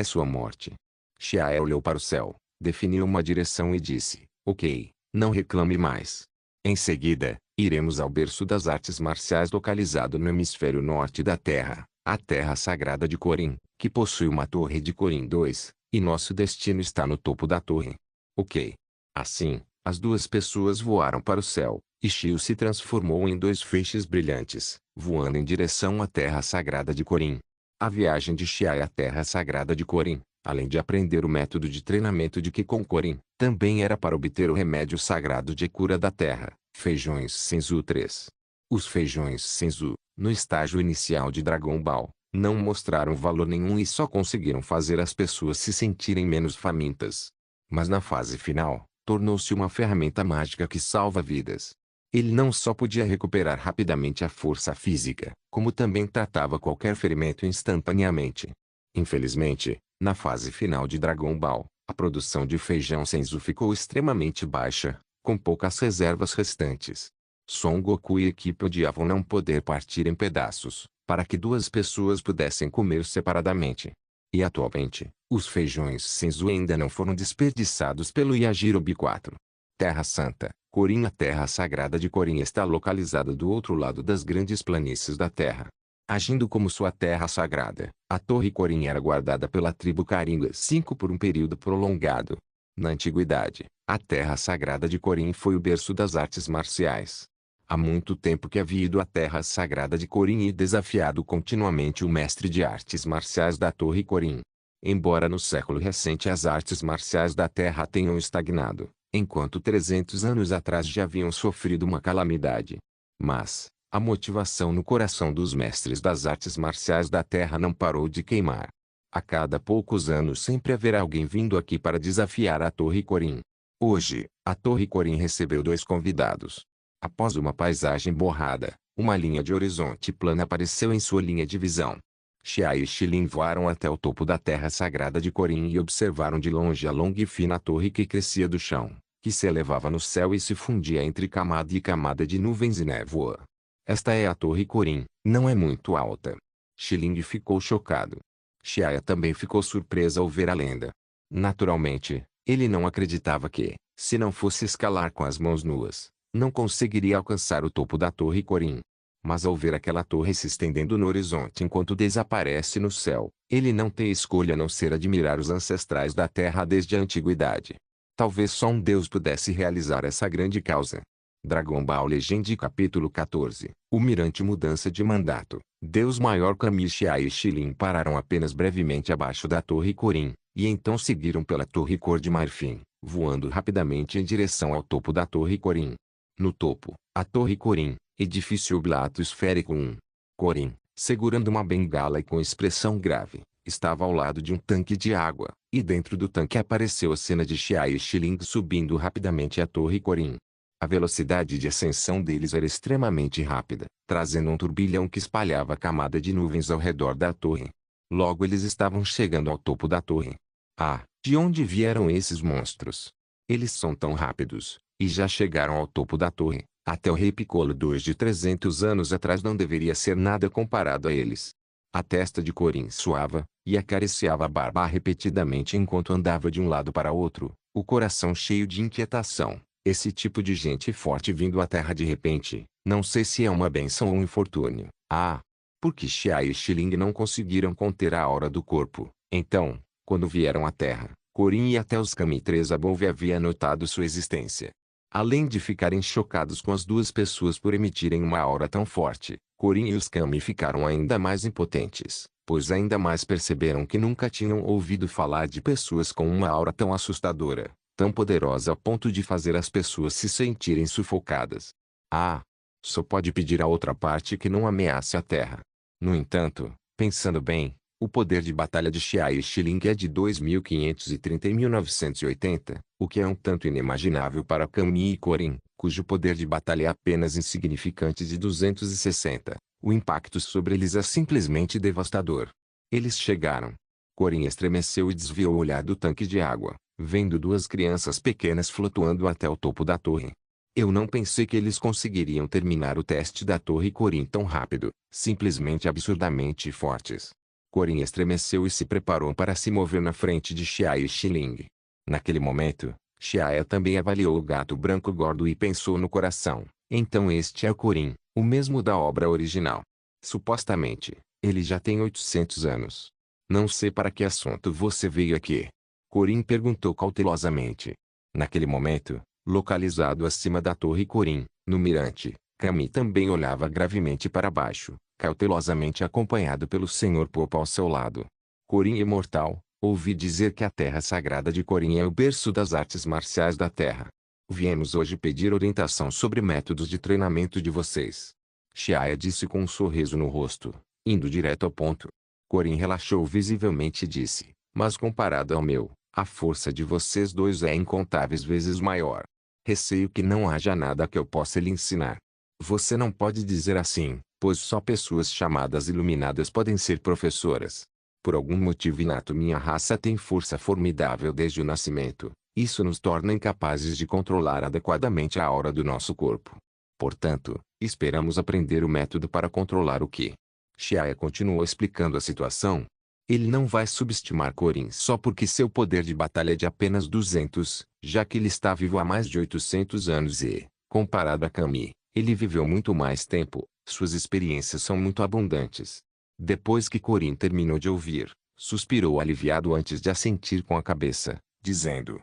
sua morte. Xiaia olhou para o céu, definiu uma direção e disse, ok, não reclame mais. Em seguida, iremos ao berço das artes marciais localizado no hemisfério norte da Terra, a Terra Sagrada de Corin, que possui uma torre de Corin 2, e nosso destino está no topo da torre. Ok. Assim, as duas pessoas voaram para o céu, e Shio se transformou em dois feixes brilhantes, voando em direção à Terra Sagrada de Corin. A viagem de Xiai à Terra Sagrada de Corin, além de aprender o método de treinamento de Qi com Corin, também era para obter o remédio sagrado de cura da Terra, Feijões Senzu 3. Os Feijões Senzu, no estágio inicial de Dragon Ball, não mostraram valor nenhum e só conseguiram fazer as pessoas se sentirem menos famintas. Mas na fase final, tornou-se uma ferramenta mágica que salva vidas. Ele não só podia recuperar rapidamente a força física, como também tratava qualquer ferimento instantaneamente. Infelizmente, na fase final de Dragon Ball, a produção de feijão Senzu ficou extremamente baixa, com poucas reservas restantes. Son Goku e equipe odiavam não poder partir em pedaços, para que duas pessoas pudessem comer separadamente. E atualmente, os feijões Senzu ainda não foram desperdiçados pelo Yajirobe 4. Terra Santa, Corin. A Terra Sagrada de Corin está localizada do outro lado das grandes planícies da Terra. Agindo como sua terra sagrada, a Torre Corin era guardada pela tribo Caringa 5 por um período prolongado. Na antiguidade, a Terra Sagrada de Corin foi o berço das artes marciais. Há muito tempo que havia ido à Terra Sagrada de Corin e desafiado continuamente o mestre de artes marciais da Torre Corin. Embora no século recente as artes marciais da Terra tenham estagnado, enquanto 300 anos atrás já haviam sofrido uma calamidade. Mas, a motivação no coração dos mestres das artes marciais da Terra não parou de queimar. A cada poucos anos sempre haverá alguém vindo aqui para desafiar a Torre Corin. Hoje, a Torre Corin recebeu dois convidados. Após uma paisagem borrada, uma linha de horizonte plana apareceu em sua linha de visão. Xiai e Xilin voaram até o topo da Terra Sagrada de Corin e observaram de longe a longa e fina torre que crescia do chão, que se elevava no céu e se fundia entre camada e camada de nuvens e névoa. Esta é a Torre Corin, não é muito alta. Xilin ficou chocado. Xiaia também ficou surpresa ao ver a lenda. Naturalmente, ele não acreditava que, se não fosse escalar com as mãos nuas, não conseguiria alcançar o topo da Torre Corin. Mas ao ver aquela torre se estendendo no horizonte enquanto desaparece no céu, ele não tem escolha a não ser admirar os ancestrais da Terra desde a antiguidade. Talvez só um deus pudesse realizar essa grande causa. Dragon Ball Legend Capítulo 14. O Mirante Mudança de Mandato. Deus Maior Kami Xiai e Xilin pararam apenas brevemente abaixo da Torre Corin, e então seguiram pela Torre Cor de Marfim, voando rapidamente em direção ao topo da Torre Corin. No topo, a Torre Corin, edifício oblato esférico 1. Corin, segurando uma bengala e com expressão grave, estava ao lado de um tanque de água, e dentro do tanque apareceu a cena de Xiai e Xilin subindo rapidamente a Torre Corin. A velocidade de ascensão deles era extremamente rápida, trazendo um turbilhão que espalhava a camada de nuvens ao redor da torre. Logo eles estavam chegando ao topo da torre. Ah, de onde vieram esses monstros? Eles são tão rápidos, e já chegaram ao topo da torre. Até o rei Piccolo II de 300 anos atrás não deveria ser nada comparado a eles. A testa de Corrin suava, e acariciava a barba repetidamente enquanto andava de um lado para outro, o coração cheio de inquietação. Esse tipo de gente forte vindo à Terra de repente, não sei se é uma bênção ou um infortúnio. Ah! Porque Xia e Xiling não conseguiram conter a aura do corpo. Então, quando vieram à Terra, Corrin e até os Kami 3 Above havia notado sua existência. Além de ficarem chocados com as duas pessoas por emitirem uma aura tão forte, Corrin e os Kami ficaram ainda mais impotentes, pois ainda mais perceberam que nunca tinham ouvido falar de pessoas com uma aura tão assustadora, tão poderosa a ponto de fazer as pessoas se sentirem sufocadas. Ah! Só pode pedir a outra parte que não ameace a Terra. No entanto, pensando bem, o poder de batalha de Xia e Xiling é de 2530 e 1980, o que é um tanto inimaginável para Kami e Corrin, cujo poder de batalha é apenas insignificante de 260. O impacto sobre eles é simplesmente devastador. Eles chegaram. Corrin estremeceu e desviou o olhar do tanque de água, vendo duas crianças pequenas flutuando até o topo da torre. Eu não pensei que eles conseguiriam terminar o teste da torre Corrin tão rápido, simplesmente absurdamente fortes. Corrin estremeceu e se preparou para se mover na frente de Xia e Xiling. Naquele momento, Xia também avaliou o gato branco gordo e pensou no coração. Então este é o Corrin, o mesmo da obra original. Supostamente, ele já tem 800 anos. Não sei para que assunto você veio aqui. Corrin perguntou cautelosamente. Naquele momento, localizado acima da torre Corrin, no mirante, Kami também olhava gravemente para baixo, cautelosamente acompanhado pelo Sr. Popo ao seu lado. Corrin imortal, ouvi dizer que a terra sagrada de Corrin é o berço das artes marciais da terra. Viemos hoje pedir orientação sobre métodos de treinamento de vocês. Xia disse com um sorriso no rosto, indo direto ao ponto. Corrin relaxou visivelmente e disse, mas comparado ao meu, a força de vocês dois é incontáveis vezes maior. Receio que não haja nada que eu possa lhe ensinar. Você não pode dizer assim, pois só pessoas chamadas iluminadas podem ser professoras. Por algum motivo inato minha raça tem força formidável desde o nascimento. Isso nos torna incapazes de controlar adequadamente a aura do nosso corpo. Portanto, esperamos aprender o método para controlar o Ki. Xia continuou explicando a situação. Ele não vai subestimar Corrin só porque seu poder de batalha é de apenas 200, já que ele está vivo há mais de 800 anos e, comparado a Kami, ele viveu muito mais tempo, suas experiências são muito abundantes. Depois que Corrin terminou de ouvir, suspirou aliviado antes de assentir com a cabeça, dizendo,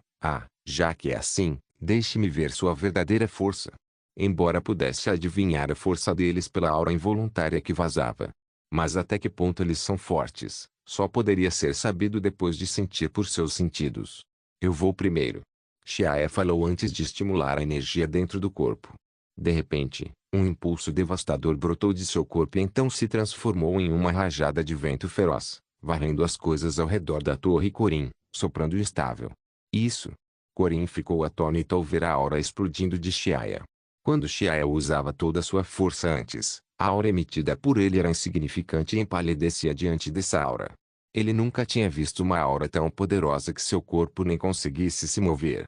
já que é assim, deixe-me ver sua verdadeira força. Embora pudesse adivinhar a força deles pela aura involuntária que vazava. Mas até que ponto eles são fortes? Só poderia ser sabido depois de sentir por seus sentidos. Eu vou primeiro. Xia falou antes de estimular a energia dentro do corpo. De repente, um impulso devastador brotou de seu corpo e então se transformou em uma rajada de vento feroz, varrendo as coisas ao redor da torre Corrin, soprando instável. Isso. Corrin ficou atônito ao ver a aura explodindo de Xia. Quando Xia usava toda a sua força antes, a aura emitida por ele era insignificante e empalidecia diante dessa aura. Ele nunca tinha visto uma aura tão poderosa que seu corpo nem conseguisse se mover.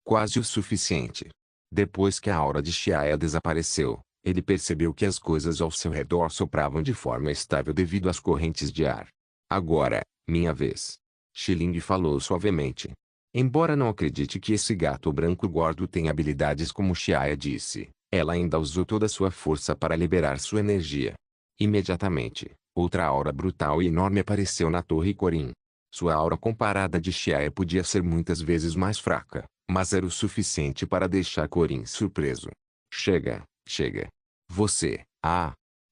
Quase o suficiente. Depois que a aura de Xia desapareceu, ele percebeu que as coisas ao seu redor sopravam de forma estável devido às correntes de ar. Agora, minha vez. Xiling falou suavemente. Embora não acredite que esse gato branco gordo tenha habilidades como Xia disse, ela ainda usou toda a sua força para liberar sua energia. Imediatamente, outra aura brutal e enorme apareceu na torre Corrin. Sua aura comparada de Xia podia ser muitas vezes mais fraca, mas era o suficiente para deixar Corrin surpreso. Chega. Você,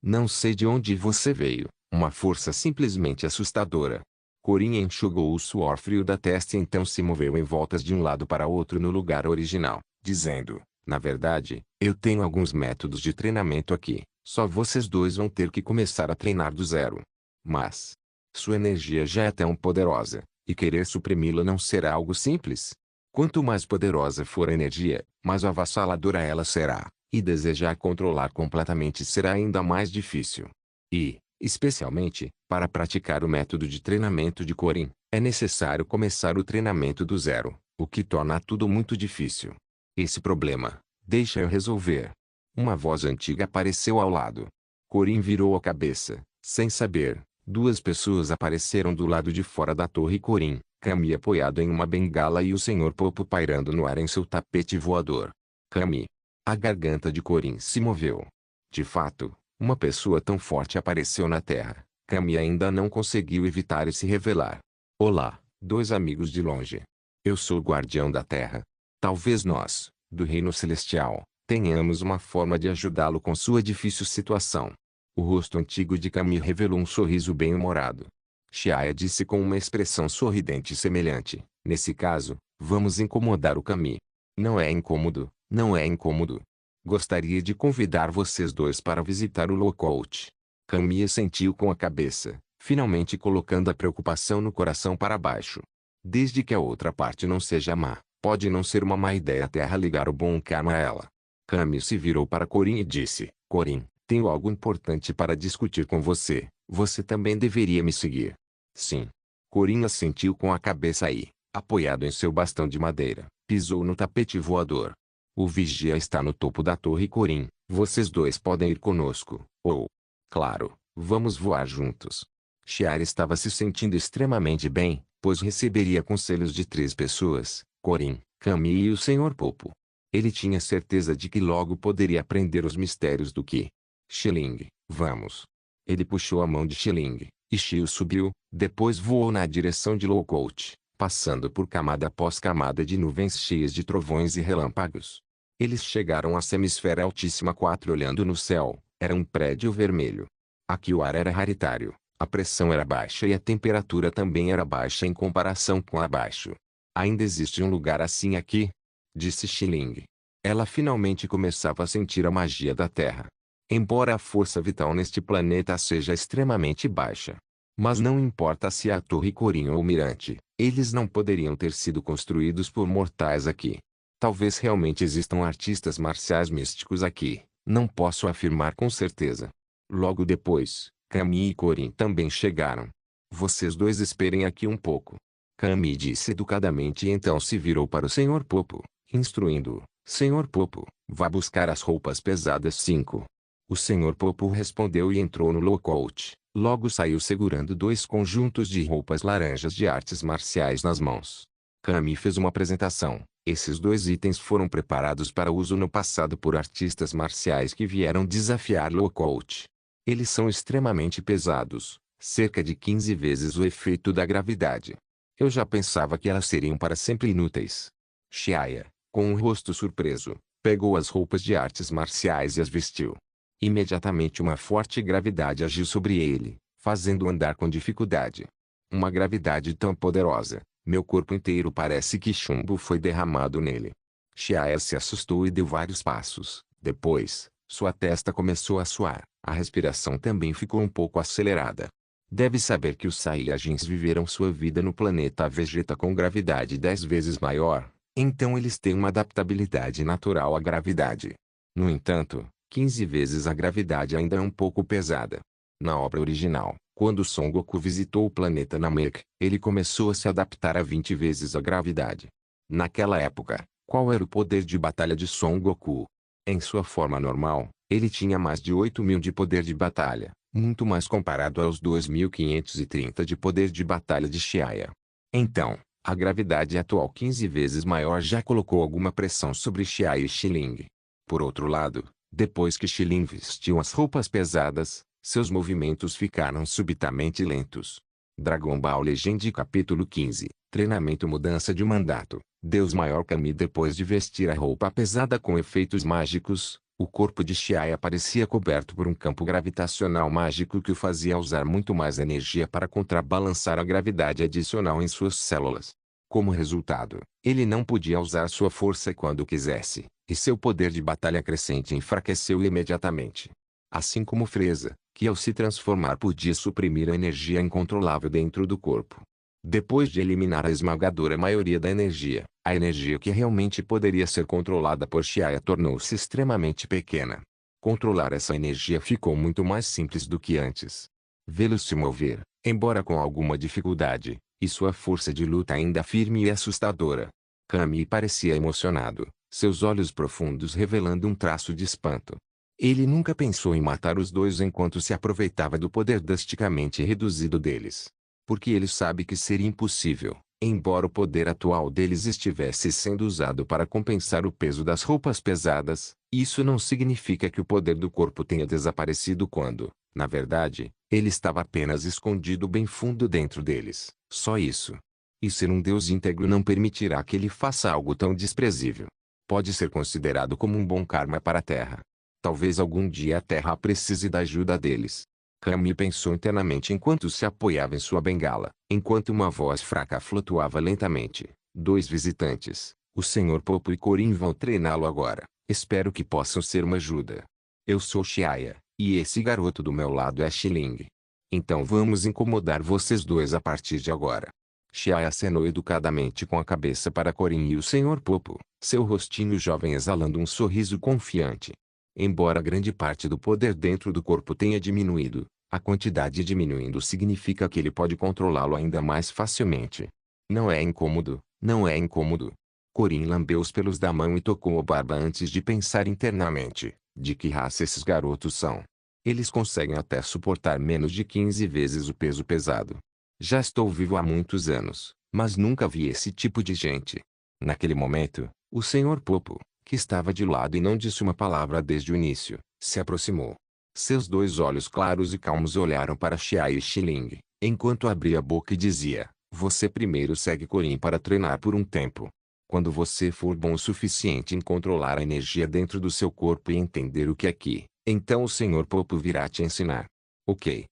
não sei de onde você veio, uma força simplesmente assustadora. Corrin enxugou o suor frio da testa e então se moveu em voltas de um lado para outro no lugar original, dizendo, na verdade, eu tenho alguns métodos de treinamento aqui, só vocês dois vão ter que começar a treinar do zero. Mas, sua energia já é tão poderosa, e querer suprimi-la não será algo simples. Quanto mais poderosa for a energia, mais avassaladora ela será, e desejar controlar completamente será ainda mais difícil. E, Especialmente, para praticar o método de treinamento de Corin, é necessário começar o treinamento do zero, o que torna tudo muito difícil. Esse problema, deixa eu resolver. Uma voz antiga apareceu ao lado. Corin virou a cabeça, sem saber. Duas pessoas apareceram do lado de fora da torre Corin, Kami apoiado em uma bengala e o Sr. Popo pairando no ar em seu tapete voador. Kami. A garganta de Corin se moveu. De fato, uma pessoa tão forte apareceu na Terra. Kami ainda não conseguiu evitar e se revelar. Olá, dois amigos de longe. Eu sou o guardião da Terra. Talvez nós, do Reino Celestial, tenhamos uma forma de ajudá-lo com sua difícil situação. O rosto antigo de Kami revelou um sorriso bem-humorado. Xiaya disse com uma expressão sorridente e semelhante. Nesse caso, vamos incomodar o Kami. Não é incômodo, não é incômodo. Gostaria de convidar vocês dois para visitar o Lookout. Kami assentiu com a cabeça, finalmente colocando a preocupação no coração para baixo. Desde que a outra parte não seja má, pode não ser uma má ideia a Terra ligar o bom karma a ela. Kami se virou para Corin e disse, Corin, tenho algo importante para discutir com você. Você também deveria me seguir. Sim. Corin assentiu com a cabeça e, apoiado em seu bastão de madeira, pisou no tapete voador. O vigia está no topo da torre Corin. Vocês dois podem ir conosco, ou... Claro, vamos voar juntos. Xiara estava se sentindo extremamente bem, pois receberia conselhos de três pessoas, Corin, Kami e o Sr. Popo. Ele tinha certeza de que logo poderia aprender os mistérios do Ki. Xiling, vamos. Ele puxou a mão de Xiling, e Xiu subiu, depois voou na direção de Lookout, passando por camada após camada de nuvens cheias de trovões e relâmpagos. Eles chegaram à Semisfera Altíssima 4 olhando no céu, era um prédio vermelho. Aqui o ar era raritário, a pressão era baixa e a temperatura também era baixa em comparação com abaixo. Ainda existe um lugar assim aqui? Disse Xiling. Ela finalmente começava a sentir a magia da Terra. Embora a força vital neste planeta seja extremamente baixa. Mas não importa se a Torre Corin ou o Mirante, eles não poderiam ter sido construídos por mortais aqui. Talvez realmente existam artistas marciais místicos aqui, não posso afirmar com certeza. Logo depois, Kami e Corin também chegaram. Vocês dois esperem aqui um pouco. Kami disse educadamente e então se virou para o Sr. Popo, instruindo-o. Sr. Popo, vá buscar as roupas pesadas 5. O Sr. Popo respondeu e entrou no Lookout. Logo saiu segurando dois conjuntos de roupas laranjas de artes marciais nas mãos. Kami fez uma apresentação. Esses dois itens foram preparados para uso no passado por artistas marciais que vieram desafiar Lookout. Eles são extremamente pesados, cerca de 15 vezes o efeito da gravidade. Eu já pensava que elas seriam para sempre inúteis. Xiaya, com um rosto surpreso, pegou as roupas de artes marciais e as vestiu. Imediatamente uma forte gravidade agiu sobre ele, fazendo-o andar com dificuldade. Uma gravidade tão poderosa, meu corpo inteiro parece que chumbo foi derramado nele. Xiaya se assustou e deu vários passos. Depois, sua testa começou a suar, a respiração também ficou um pouco acelerada. Deve saber que os Saiyajins viveram sua vida no planeta Vegeta com gravidade 10 vezes maior, então eles têm uma adaptabilidade natural à gravidade. No entanto, 15 vezes a gravidade ainda é um pouco pesada. Na obra original, quando Son Goku visitou o planeta Namek, ele começou a se adaptar a 20 vezes a gravidade. Naquela época, qual era o poder de batalha de Son Goku? Em sua forma normal, ele tinha mais de 8.000 de poder de batalha, muito mais comparado aos 2.530 de poder de batalha de Xiaya. Então, a gravidade atual 15 vezes maior já colocou alguma pressão sobre Xiaya e Xiling. Por outro lado, depois que Xiling vestiu as roupas pesadas, seus movimentos ficaram subitamente lentos. Dragon Ball Legend Capítulo 15 Treinamento Mudança de Mandato. Deus Maior Kami depois de vestir a roupa pesada com efeitos mágicos, o corpo de Xiaya parecia coberto por um campo gravitacional mágico que o fazia usar muito mais energia para contrabalançar a gravidade adicional em suas células. Como resultado, ele não podia usar sua força quando quisesse, e seu poder de batalha crescente enfraqueceu imediatamente. Assim como Frieza, que ao se transformar podia suprimir a energia incontrolável dentro do corpo. Depois de eliminar a esmagadora maioria da energia, a energia que realmente poderia ser controlada por Xiaya tornou-se extremamente pequena. Controlar essa energia ficou muito mais simples do que antes. Vê-lo se mover, embora com alguma dificuldade, e sua força de luta ainda firme e assustadora. Kami parecia emocionado, seus olhos profundos revelando um traço de espanto. Ele nunca pensou em matar os dois enquanto se aproveitava do poder drasticamente reduzido deles. Porque ele sabe que seria impossível, embora o poder atual deles estivesse sendo usado para compensar o peso das roupas pesadas, isso não significa que o poder do corpo tenha desaparecido quando, na verdade, ele estava apenas escondido bem fundo dentro deles, só isso. E ser um Deus íntegro não permitirá que ele faça algo tão desprezível. Pode ser considerado como um bom karma para a Terra. Talvez algum dia a Terra precise da ajuda deles. Kami pensou internamente enquanto se apoiava em sua bengala, enquanto uma voz fraca flutuava lentamente. Dois visitantes, o Sr. Popo e Corin vão treiná-lo agora. Espero que possam ser uma ajuda. Eu sou Xiaya, e esse garoto do meu lado é Xiling. Então vamos incomodar vocês dois a partir de agora. Xiaya acenou educadamente com a cabeça para Corin e o Sr. Popo, seu rostinho jovem exalando um sorriso confiante. Embora grande parte do poder dentro do corpo tenha diminuído, a quantidade diminuindo significa que ele pode controlá-lo ainda mais facilmente. Não é incômodo, não é incômodo. Corin lambeu os pelos da mão e tocou a barba antes de pensar internamente, de que raça esses garotos são. Eles conseguem até suportar menos de 15 vezes o peso pesado. Já estou vivo há muitos anos, mas nunca vi esse tipo de gente. Naquele momento, o Sr. Popo, que estava de lado e não disse uma palavra desde o início, se aproximou. Seus dois olhos claros e calmos olharam para Xiai e Xiling, enquanto abria a boca e dizia: você primeiro segue Corin para treinar por um tempo. Quando você for bom o suficiente em controlar a energia dentro do seu corpo e entender o que é ki, então o Sr. Popo virá te ensinar. Ok.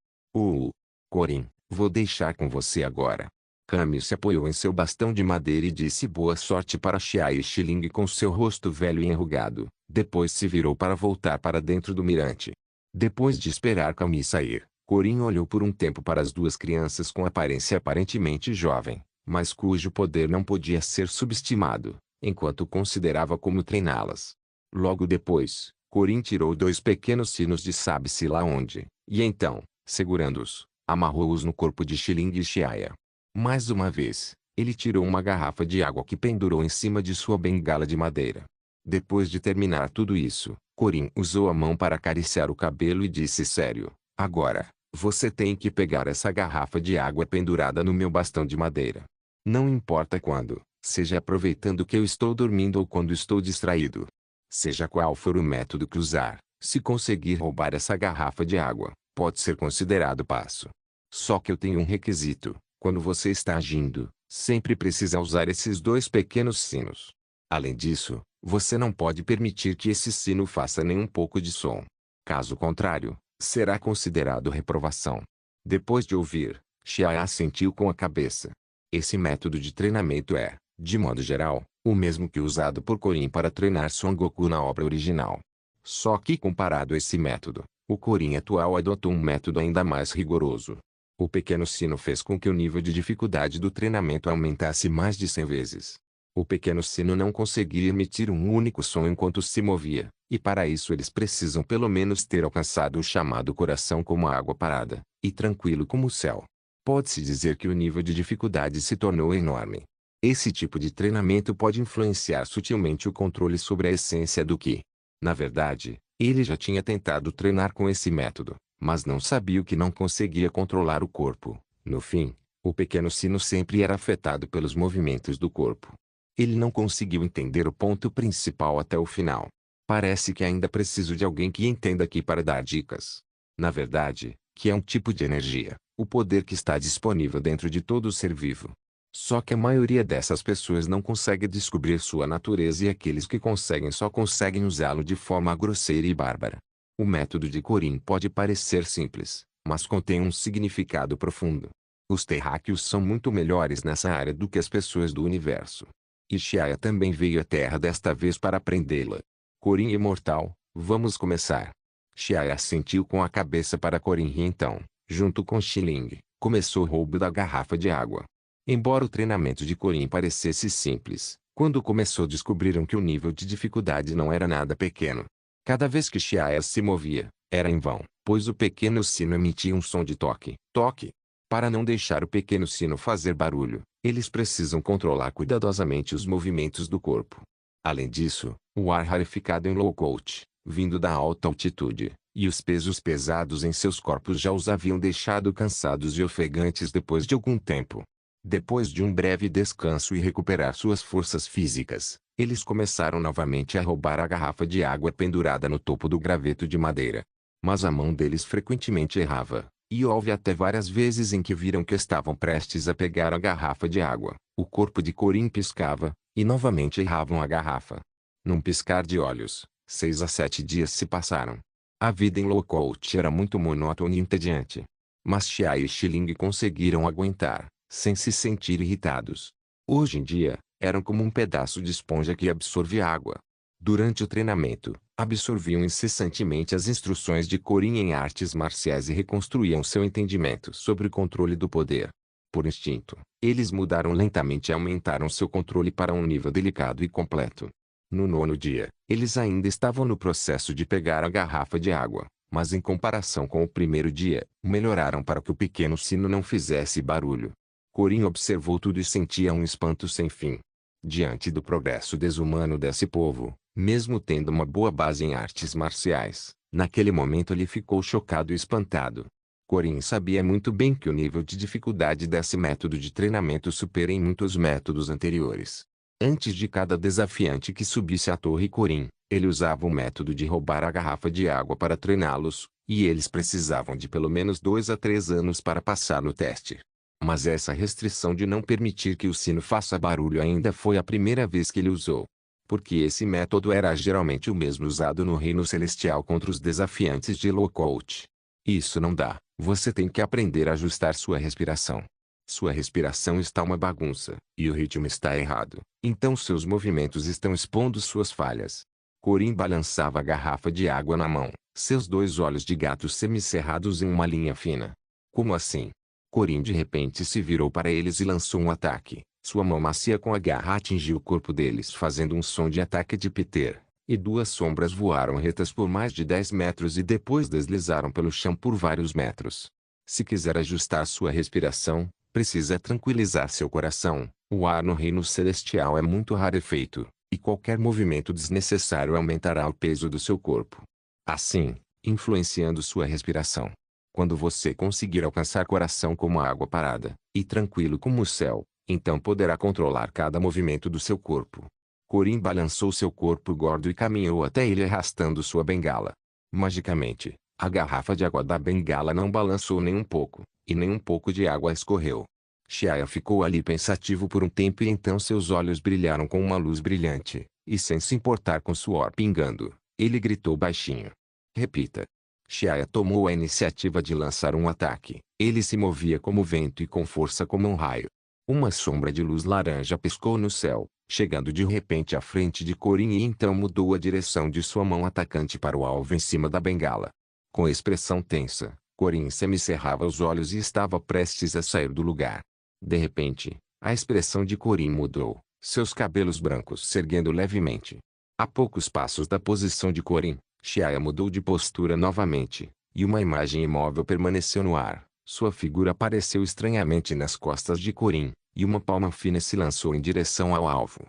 Corin, vou deixar com você agora. Kami se apoiou em seu bastão de madeira e disse boa sorte para Xiai e Xiling com seu rosto velho e enrugado. Depois se virou para voltar para dentro do mirante. Depois de esperar Kami sair, Corin olhou por um tempo para as duas crianças com aparência aparentemente jovem, mas cujo poder não podia ser subestimado, enquanto considerava como treiná-las. Logo depois, Corin tirou dois pequenos sinos de sabe-se lá onde, e então, segurando-os, amarrou-os no corpo de Xiling e Xiaya. Mais uma vez, ele tirou uma garrafa de água que pendurou em cima de sua bengala de madeira. Depois de terminar tudo isso, Corin usou a mão para acariciar o cabelo e disse sério: agora, você tem que pegar essa garrafa de água pendurada no meu bastão de madeira. Não importa quando, seja aproveitando que eu estou dormindo ou quando estou distraído. Seja qual for o método que usar, se conseguir roubar essa garrafa de água, pode ser considerado passo. Só que eu tenho um requisito: quando você está agindo, sempre precisa usar esses dois pequenos sinos. Além disso, você não pode permitir que esse sino faça nem um pouco de som. Caso contrário, será considerado reprovação. Depois de ouvir, Xiaya assentiu com a cabeça. Esse método de treinamento é, de modo geral, o mesmo que usado por Corin para treinar Son Goku na obra original. Só que comparado a esse método, o Corin atual adotou um método ainda mais rigoroso. O pequeno sino fez com que o nível de dificuldade do treinamento aumentasse mais de 100 vezes. O pequeno sino não conseguia emitir um único som enquanto se movia, e para isso eles precisam pelo menos ter alcançado o chamado coração como a água parada, e tranquilo como o céu. Pode-se dizer que o nível de dificuldade se tornou enorme. Esse tipo de treinamento pode influenciar sutilmente o controle sobre a essência do ki. Na verdade, ele já tinha tentado treinar com esse método, mas não sabia que não conseguia controlar o corpo. No fim, o pequeno sino sempre era afetado pelos movimentos do corpo. Ele não conseguiu entender o ponto principal até o final. Parece que ainda preciso de alguém que entenda aqui para dar dicas. Na verdade, que é um tipo de energia, o poder que está disponível dentro de todo ser vivo. Só que a maioria dessas pessoas não consegue descobrir sua natureza e aqueles que conseguem só conseguem usá-lo de forma grosseira e bárbara. O método de Corin pode parecer simples, mas contém um significado profundo. Os terráqueos são muito melhores nessa área do que as pessoas do universo. E Xiaya também veio à Terra desta vez para aprendê-la. Corin imortal, vamos começar. Xiaya assentiu com a cabeça para Corin e então, junto com Xiling, começou o roubo da garrafa de água. Embora o treinamento de Corin parecesse simples, quando começou descobriram que o nível de dificuldade não era nada pequeno. Cada vez que Xiaya se movia, era em vão. pois o pequeno sino emitia um som de toque, toque. Para não deixar o pequeno sino fazer barulho, eles precisam controlar cuidadosamente os movimentos do corpo. Além disso, o ar rarificado em Lookout, vindo da alta altitude, e os pesos pesados em seus corpos já os haviam deixado cansados e ofegantes depois de algum tempo. Depois de um breve descanso e recuperar suas forças físicas, eles começaram novamente a roubar a garrafa de água pendurada no topo do graveto de madeira. Mas a mão deles frequentemente errava, e houve até várias vezes em que viram que estavam prestes a pegar a garrafa de água. O corpo de Corin piscava, e novamente erravam a garrafa. Num piscar de olhos, 6 a 7 dias se passaram. A vida em Lookout era muito monótona e entediante. Mas Xiai e Xiling conseguiram aguentar, sem se sentir irritados. Hoje em dia, eram como um pedaço de esponja que absorve água. Durante o treinamento, absorviam incessantemente as instruções de Corin em artes marciais e reconstruíam seu entendimento sobre o controle do poder. Por instinto, eles mudaram lentamente e aumentaram seu controle para um nível delicado e completo. No 9º dia, eles ainda estavam no processo de pegar a garrafa de água, mas em comparação com o primeiro dia, melhoraram para que o pequeno sino não fizesse barulho. Corin observou tudo e sentia um espanto sem fim. Diante do progresso desumano desse povo, mesmo tendo uma boa base em artes marciais, naquele momento ele ficou chocado e espantado. Corin sabia muito bem que o nível de dificuldade desse método de treinamento supera em muitos métodos anteriores. Antes de cada desafiante que subisse à torre Corin, ele usava o método de roubar a garrafa de água para treiná-los, e eles precisavam de pelo menos 2 a 3 anos para passar no teste. Mas essa restrição de não permitir que o sino faça barulho ainda foi a primeira vez que ele usou. Porque esse método era geralmente o mesmo usado no Reino Celestial contra os desafiantes de Lookout. Isso não dá, você tem que aprender a ajustar sua respiração. Sua respiração está uma bagunça, e o ritmo está errado, então seus movimentos estão expondo suas falhas. Corin balançava a garrafa de água na mão, seus 2 olhos de gato semicerrados em uma linha fina. Como assim? Corin de repente se virou para eles e lançou um ataque. Sua mão macia com a garra atingiu o corpo deles fazendo um som de ataque de Peter, e 2 sombras voaram retas por mais de 10 metros e depois deslizaram pelo chão por vários metros. Se quiser ajustar sua respiração, precisa tranquilizar seu coração. O ar no Reino Celestial é muito rarefeito, e qualquer movimento desnecessário aumentará o peso do seu corpo. Assim, influenciando sua respiração. Quando você conseguir alcançar coração como a água parada, e tranquilo como o céu, então poderá controlar cada movimento do seu corpo. Corin balançou seu corpo gordo e caminhou até ele arrastando sua bengala. Magicamente, a garrafa de água da bengala não balançou nem um pouco, e nem um pouco de água escorreu. Xiaya ficou ali pensativo por um tempo e então seus olhos brilharam com uma luz brilhante, e sem se importar com suor pingando, ele gritou baixinho. Repita. Xiaya tomou a iniciativa de lançar um ataque. Ele se movia como vento e com força como um raio. Uma sombra de luz laranja piscou no céu, chegando de repente à frente de Corin e então mudou a direção de sua mão atacante para o alvo em cima da bengala. Com expressão tensa, Corin semicerrava os olhos e estava prestes a sair do lugar. De repente, a expressão de Corin mudou, seus cabelos brancos se erguendo levemente. A poucos passos da posição de Corin, Xiaya mudou de postura novamente, e uma imagem imóvel permaneceu no ar. Sua figura apareceu estranhamente nas costas de Corin, e uma palma fina se lançou em direção ao alvo.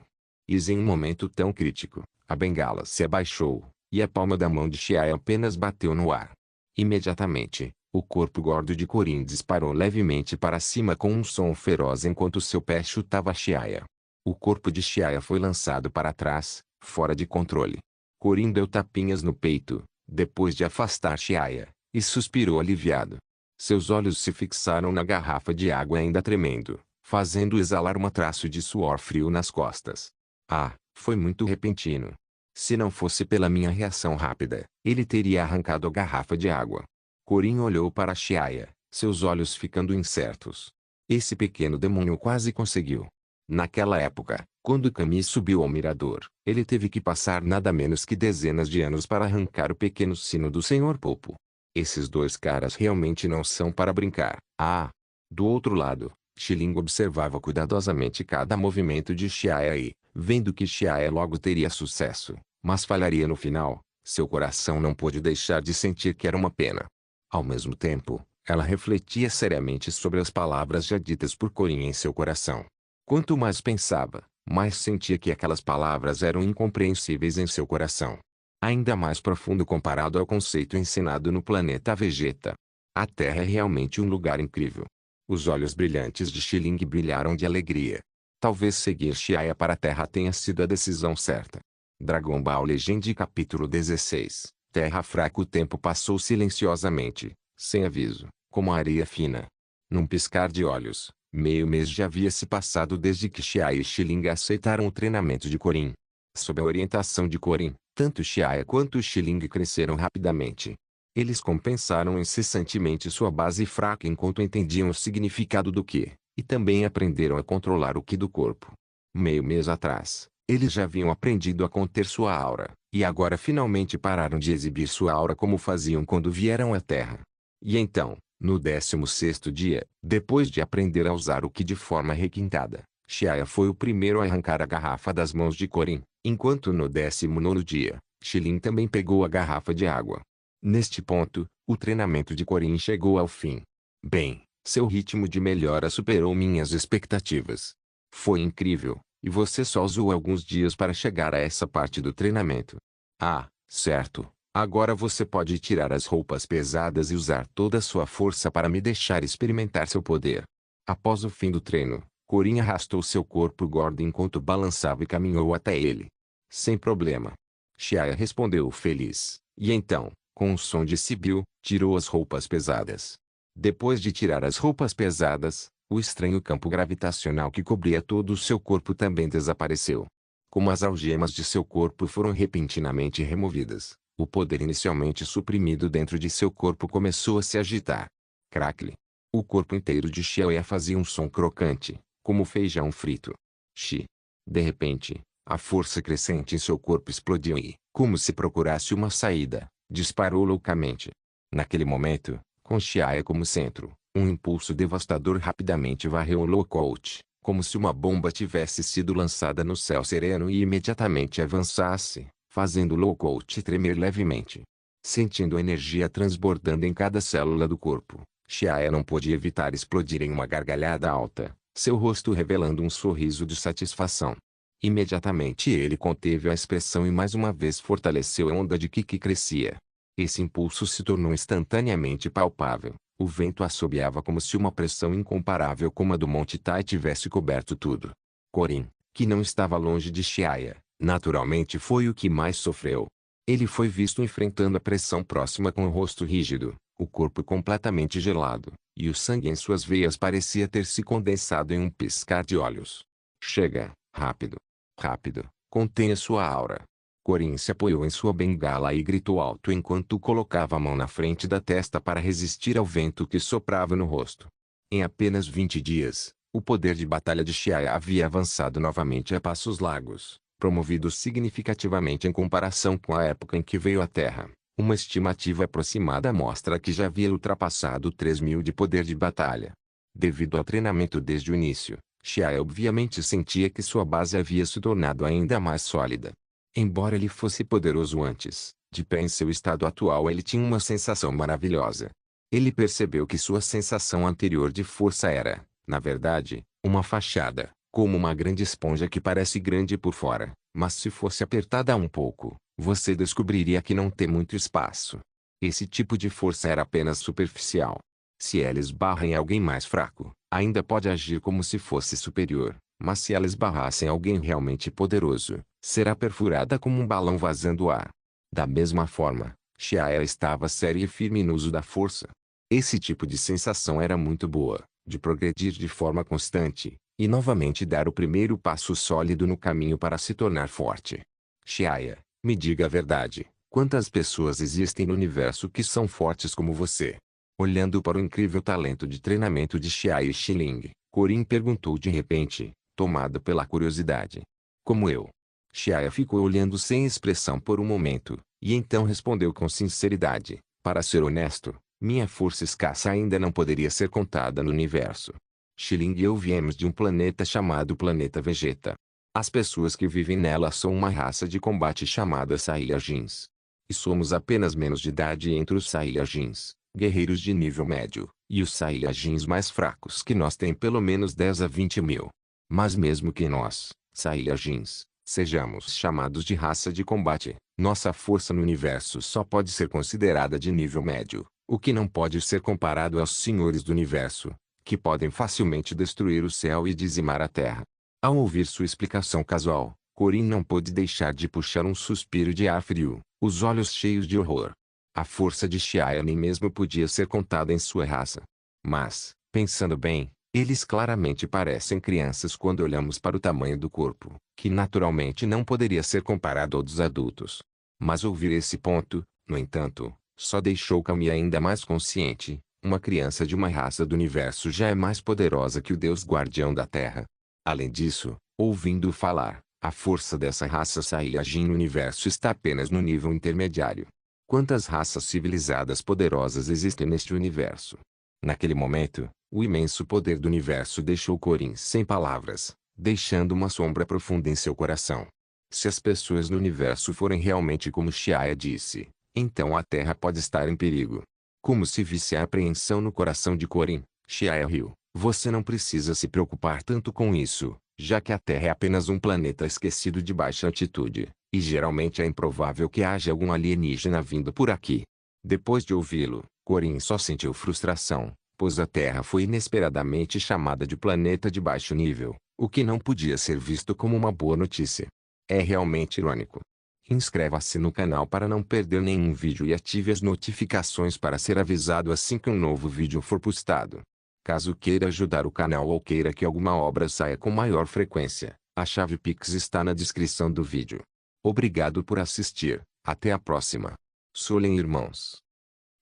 E em um momento tão crítico, a bengala se abaixou, e a palma da mão de Xiaya apenas bateu no ar. Imediatamente, o corpo gordo de Corin disparou levemente para cima com um som feroz enquanto seu pé chutava Xiaya. O corpo de Xiaya foi lançado para trás, fora de controle. Corin deu tapinhas no peito, depois de afastar Xiaya, e suspirou aliviado. Seus olhos se fixaram na garrafa de água ainda tremendo, fazendo exalar um traço de suor frio nas costas. Ah, foi muito repentino. Se não fosse pela minha reação rápida, ele teria arrancado a garrafa de água. Corin olhou para Xiaya, seus olhos ficando incertos. Esse pequeno demônio quase conseguiu. Naquela época, quando Kami subiu ao mirador, ele teve que passar nada menos que dezenas de anos para arrancar o pequeno sino do Sr. Popo. Esses 2 caras realmente não são para brincar. Ah! Do outro lado, Xiling observava cuidadosamente cada movimento de Xiaya e, vendo que Xiaya logo teria sucesso, mas falharia no final, seu coração não pôde deixar de sentir que era uma pena. Ao mesmo tempo, ela refletia seriamente sobre as palavras já ditas por Corin em seu coração. Quanto mais pensava, mais sentia que aquelas palavras eram incompreensíveis em seu coração. Ainda mais profundo comparado ao conceito ensinado no planeta Vegeta. A Terra é realmente um lugar incrível. Os olhos brilhantes de Xiling brilharam de alegria. Talvez seguir Xiaia para a Terra tenha sido a decisão certa. Dragon Ball Legend capítulo 16. Terra fraca. O tempo passou silenciosamente, sem aviso, como areia fina. Num piscar de olhos, meio mês já havia se passado desde que Xiaia e Xiling aceitaram o treinamento de Corin. Sob a orientação de Corin, tanto Xiaia quanto Xiling cresceram rapidamente. Eles compensaram incessantemente sua base fraca enquanto entendiam o significado do Ki, e também aprenderam a controlar o Ki do corpo. Meio mês atrás, eles já haviam aprendido a conter sua aura, e agora finalmente pararam de exibir sua aura como faziam quando vieram à Terra. E então, no 16º dia, depois de aprender a usar o Ki de forma requintada, Xiaia foi o primeiro a arrancar a garrafa das mãos de Corin, enquanto no 19º dia, Xiling também pegou a garrafa de água. Neste ponto, o treinamento de Corin chegou ao fim. Bem, seu ritmo de melhora superou minhas expectativas. Foi incrível, e você só usou alguns dias para chegar a essa parte do treinamento. Ah, certo. Agora você pode tirar as roupas pesadas e usar toda a sua força para me deixar experimentar seu poder. Após o fim do treino, Corin arrastou seu corpo gordo enquanto balançava e caminhou até ele. Sem problema. Xiaia respondeu feliz, e então, com um som de sibil, tirou as roupas pesadas. Depois de tirar as roupas pesadas, o estranho campo gravitacional que cobria todo o seu corpo também desapareceu. Como as algemas de seu corpo foram repentinamente removidas, o poder inicialmente suprimido dentro de seu corpo começou a se agitar. Crackle. O corpo inteiro de Xiaoya fazia um som crocante, como feijão frito. Xi. De repente, a força crescente em seu corpo explodiu e, como se procurasse uma saída, disparou loucamente. Naquele momento, com Xiaoya como centro, um impulso devastador rapidamente varreu o Lookout, como se uma bomba tivesse sido lançada no céu sereno e imediatamente avançasse, fazendo o Lookout tremer levemente. Sentindo a energia transbordando em cada célula do corpo, Xiaoya não podia evitar explodir em uma gargalhada alta, seu rosto revelando um sorriso de satisfação. Imediatamente ele conteve a expressão e mais uma vez fortaleceu a onda de Ki que crescia. Esse impulso se tornou instantaneamente palpável. O vento assobiava como se uma pressão incomparável como a do Monte Tai tivesse coberto tudo. Corin, que não estava longe de Xiaoya, naturalmente foi o que mais sofreu. Ele foi visto enfrentando a pressão próxima com o rosto rígido, o corpo completamente gelado, e o sangue em suas veias parecia ter se condensado em um piscar de olhos. Chega, rápido. Rápido, contenha sua aura. Corin se apoiou em sua bengala e gritou alto enquanto colocava a mão na frente da testa para resistir ao vento que soprava no rosto. Em apenas 20 dias, o poder de batalha de Xiaoya havia avançado novamente a passos largos, promovido significativamente em comparação com a época em que veio à Terra. Uma estimativa aproximada mostra que já havia ultrapassado 3.000 de poder de batalha. Devido ao treinamento desde o início, Xiaoya obviamente sentia que sua base havia se tornado ainda mais sólida. Embora ele fosse poderoso antes, de pé em seu estado atual ele tinha uma sensação maravilhosa. Ele percebeu que sua sensação anterior de força era, na verdade, uma fachada, como uma grande esponja que parece grande por fora, mas se fosse apertada um pouco, você descobriria que não tem muito espaço. Esse tipo de força era apenas superficial. Se ela esbarra em alguém mais fraco, ainda pode agir como se fosse superior, mas se ela esbarrasse em alguém realmente poderoso, será perfurada como um balão vazando ar. Da mesma forma, Xiaoya estava séria e firme no uso da força. Esse tipo de sensação era muito boa, de progredir de forma constante, e novamente dar o primeiro passo sólido no caminho para se tornar forte. Xiaoya, me diga a verdade, quantas pessoas existem no universo que são fortes como você? Olhando para o incrível talento de treinamento de Xiaoya e Xiling, Corin perguntou de repente, tomado pela curiosidade. Como eu. Xiaoya ficou olhando sem expressão por um momento, e então respondeu com sinceridade, para ser honesto, minha força escassa ainda não poderia ser contada no universo. Xiling e eu viemos de um planeta chamado Planeta Vegeta. As pessoas que vivem nela são uma raça de combate chamada Saiyajins. E somos apenas menos de idade entre os Saiyajins. Guerreiros de nível médio, e os Saiyajins mais fracos que nós têm pelo menos 10 a 20 mil. Mas mesmo que nós, Saiyajins, sejamos chamados de raça de combate, nossa força no universo só pode ser considerada de nível médio, o que não pode ser comparado aos senhores do universo, que podem facilmente destruir o céu e dizimar a terra. Ao ouvir sua explicação casual, Corrin não pôde deixar de puxar um suspiro de ar frio, os olhos cheios de horror. A força de Shia nem mesmo podia ser contada em sua raça. Mas, pensando bem, eles claramente parecem crianças quando olhamos para o tamanho do corpo, que naturalmente não poderia ser comparado ao dos adultos. Mas ouvir esse ponto, no entanto, só deixou Kami ainda mais consciente. Uma criança de uma raça do universo já é mais poderosa que o Deus guardião da Terra. Além disso, ouvindo-o falar, a força dessa raça Saiyajin no universo está apenas no nível intermediário. Quantas raças civilizadas poderosas existem neste universo? Naquele momento, o imenso poder do universo deixou Corrin sem palavras, deixando uma sombra profunda em seu coração. Se as pessoas no universo forem realmente como Shia disse, então a Terra pode estar em perigo. Como se visse a apreensão no coração de Corrin, Shia riu. Você não precisa se preocupar tanto com isso, já que a Terra é apenas um planeta esquecido de baixa altitude, e geralmente é improvável que haja algum alienígena vindo por aqui. Depois de ouvi-lo, Corrin só sentiu frustração, pois a Terra foi inesperadamente chamada de planeta de baixo nível, o que não podia ser visto como uma boa notícia. É realmente irônico. Inscreva-se no canal para não perder nenhum vídeo e ative as notificações para ser avisado assim que um novo vídeo for postado. Caso queira ajudar o canal ou queira que alguma obra saia com maior frequência, a chave Pix está na descrição do vídeo. Obrigado por assistir, até a próxima. Solen irmãos.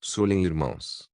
Solen irmãos.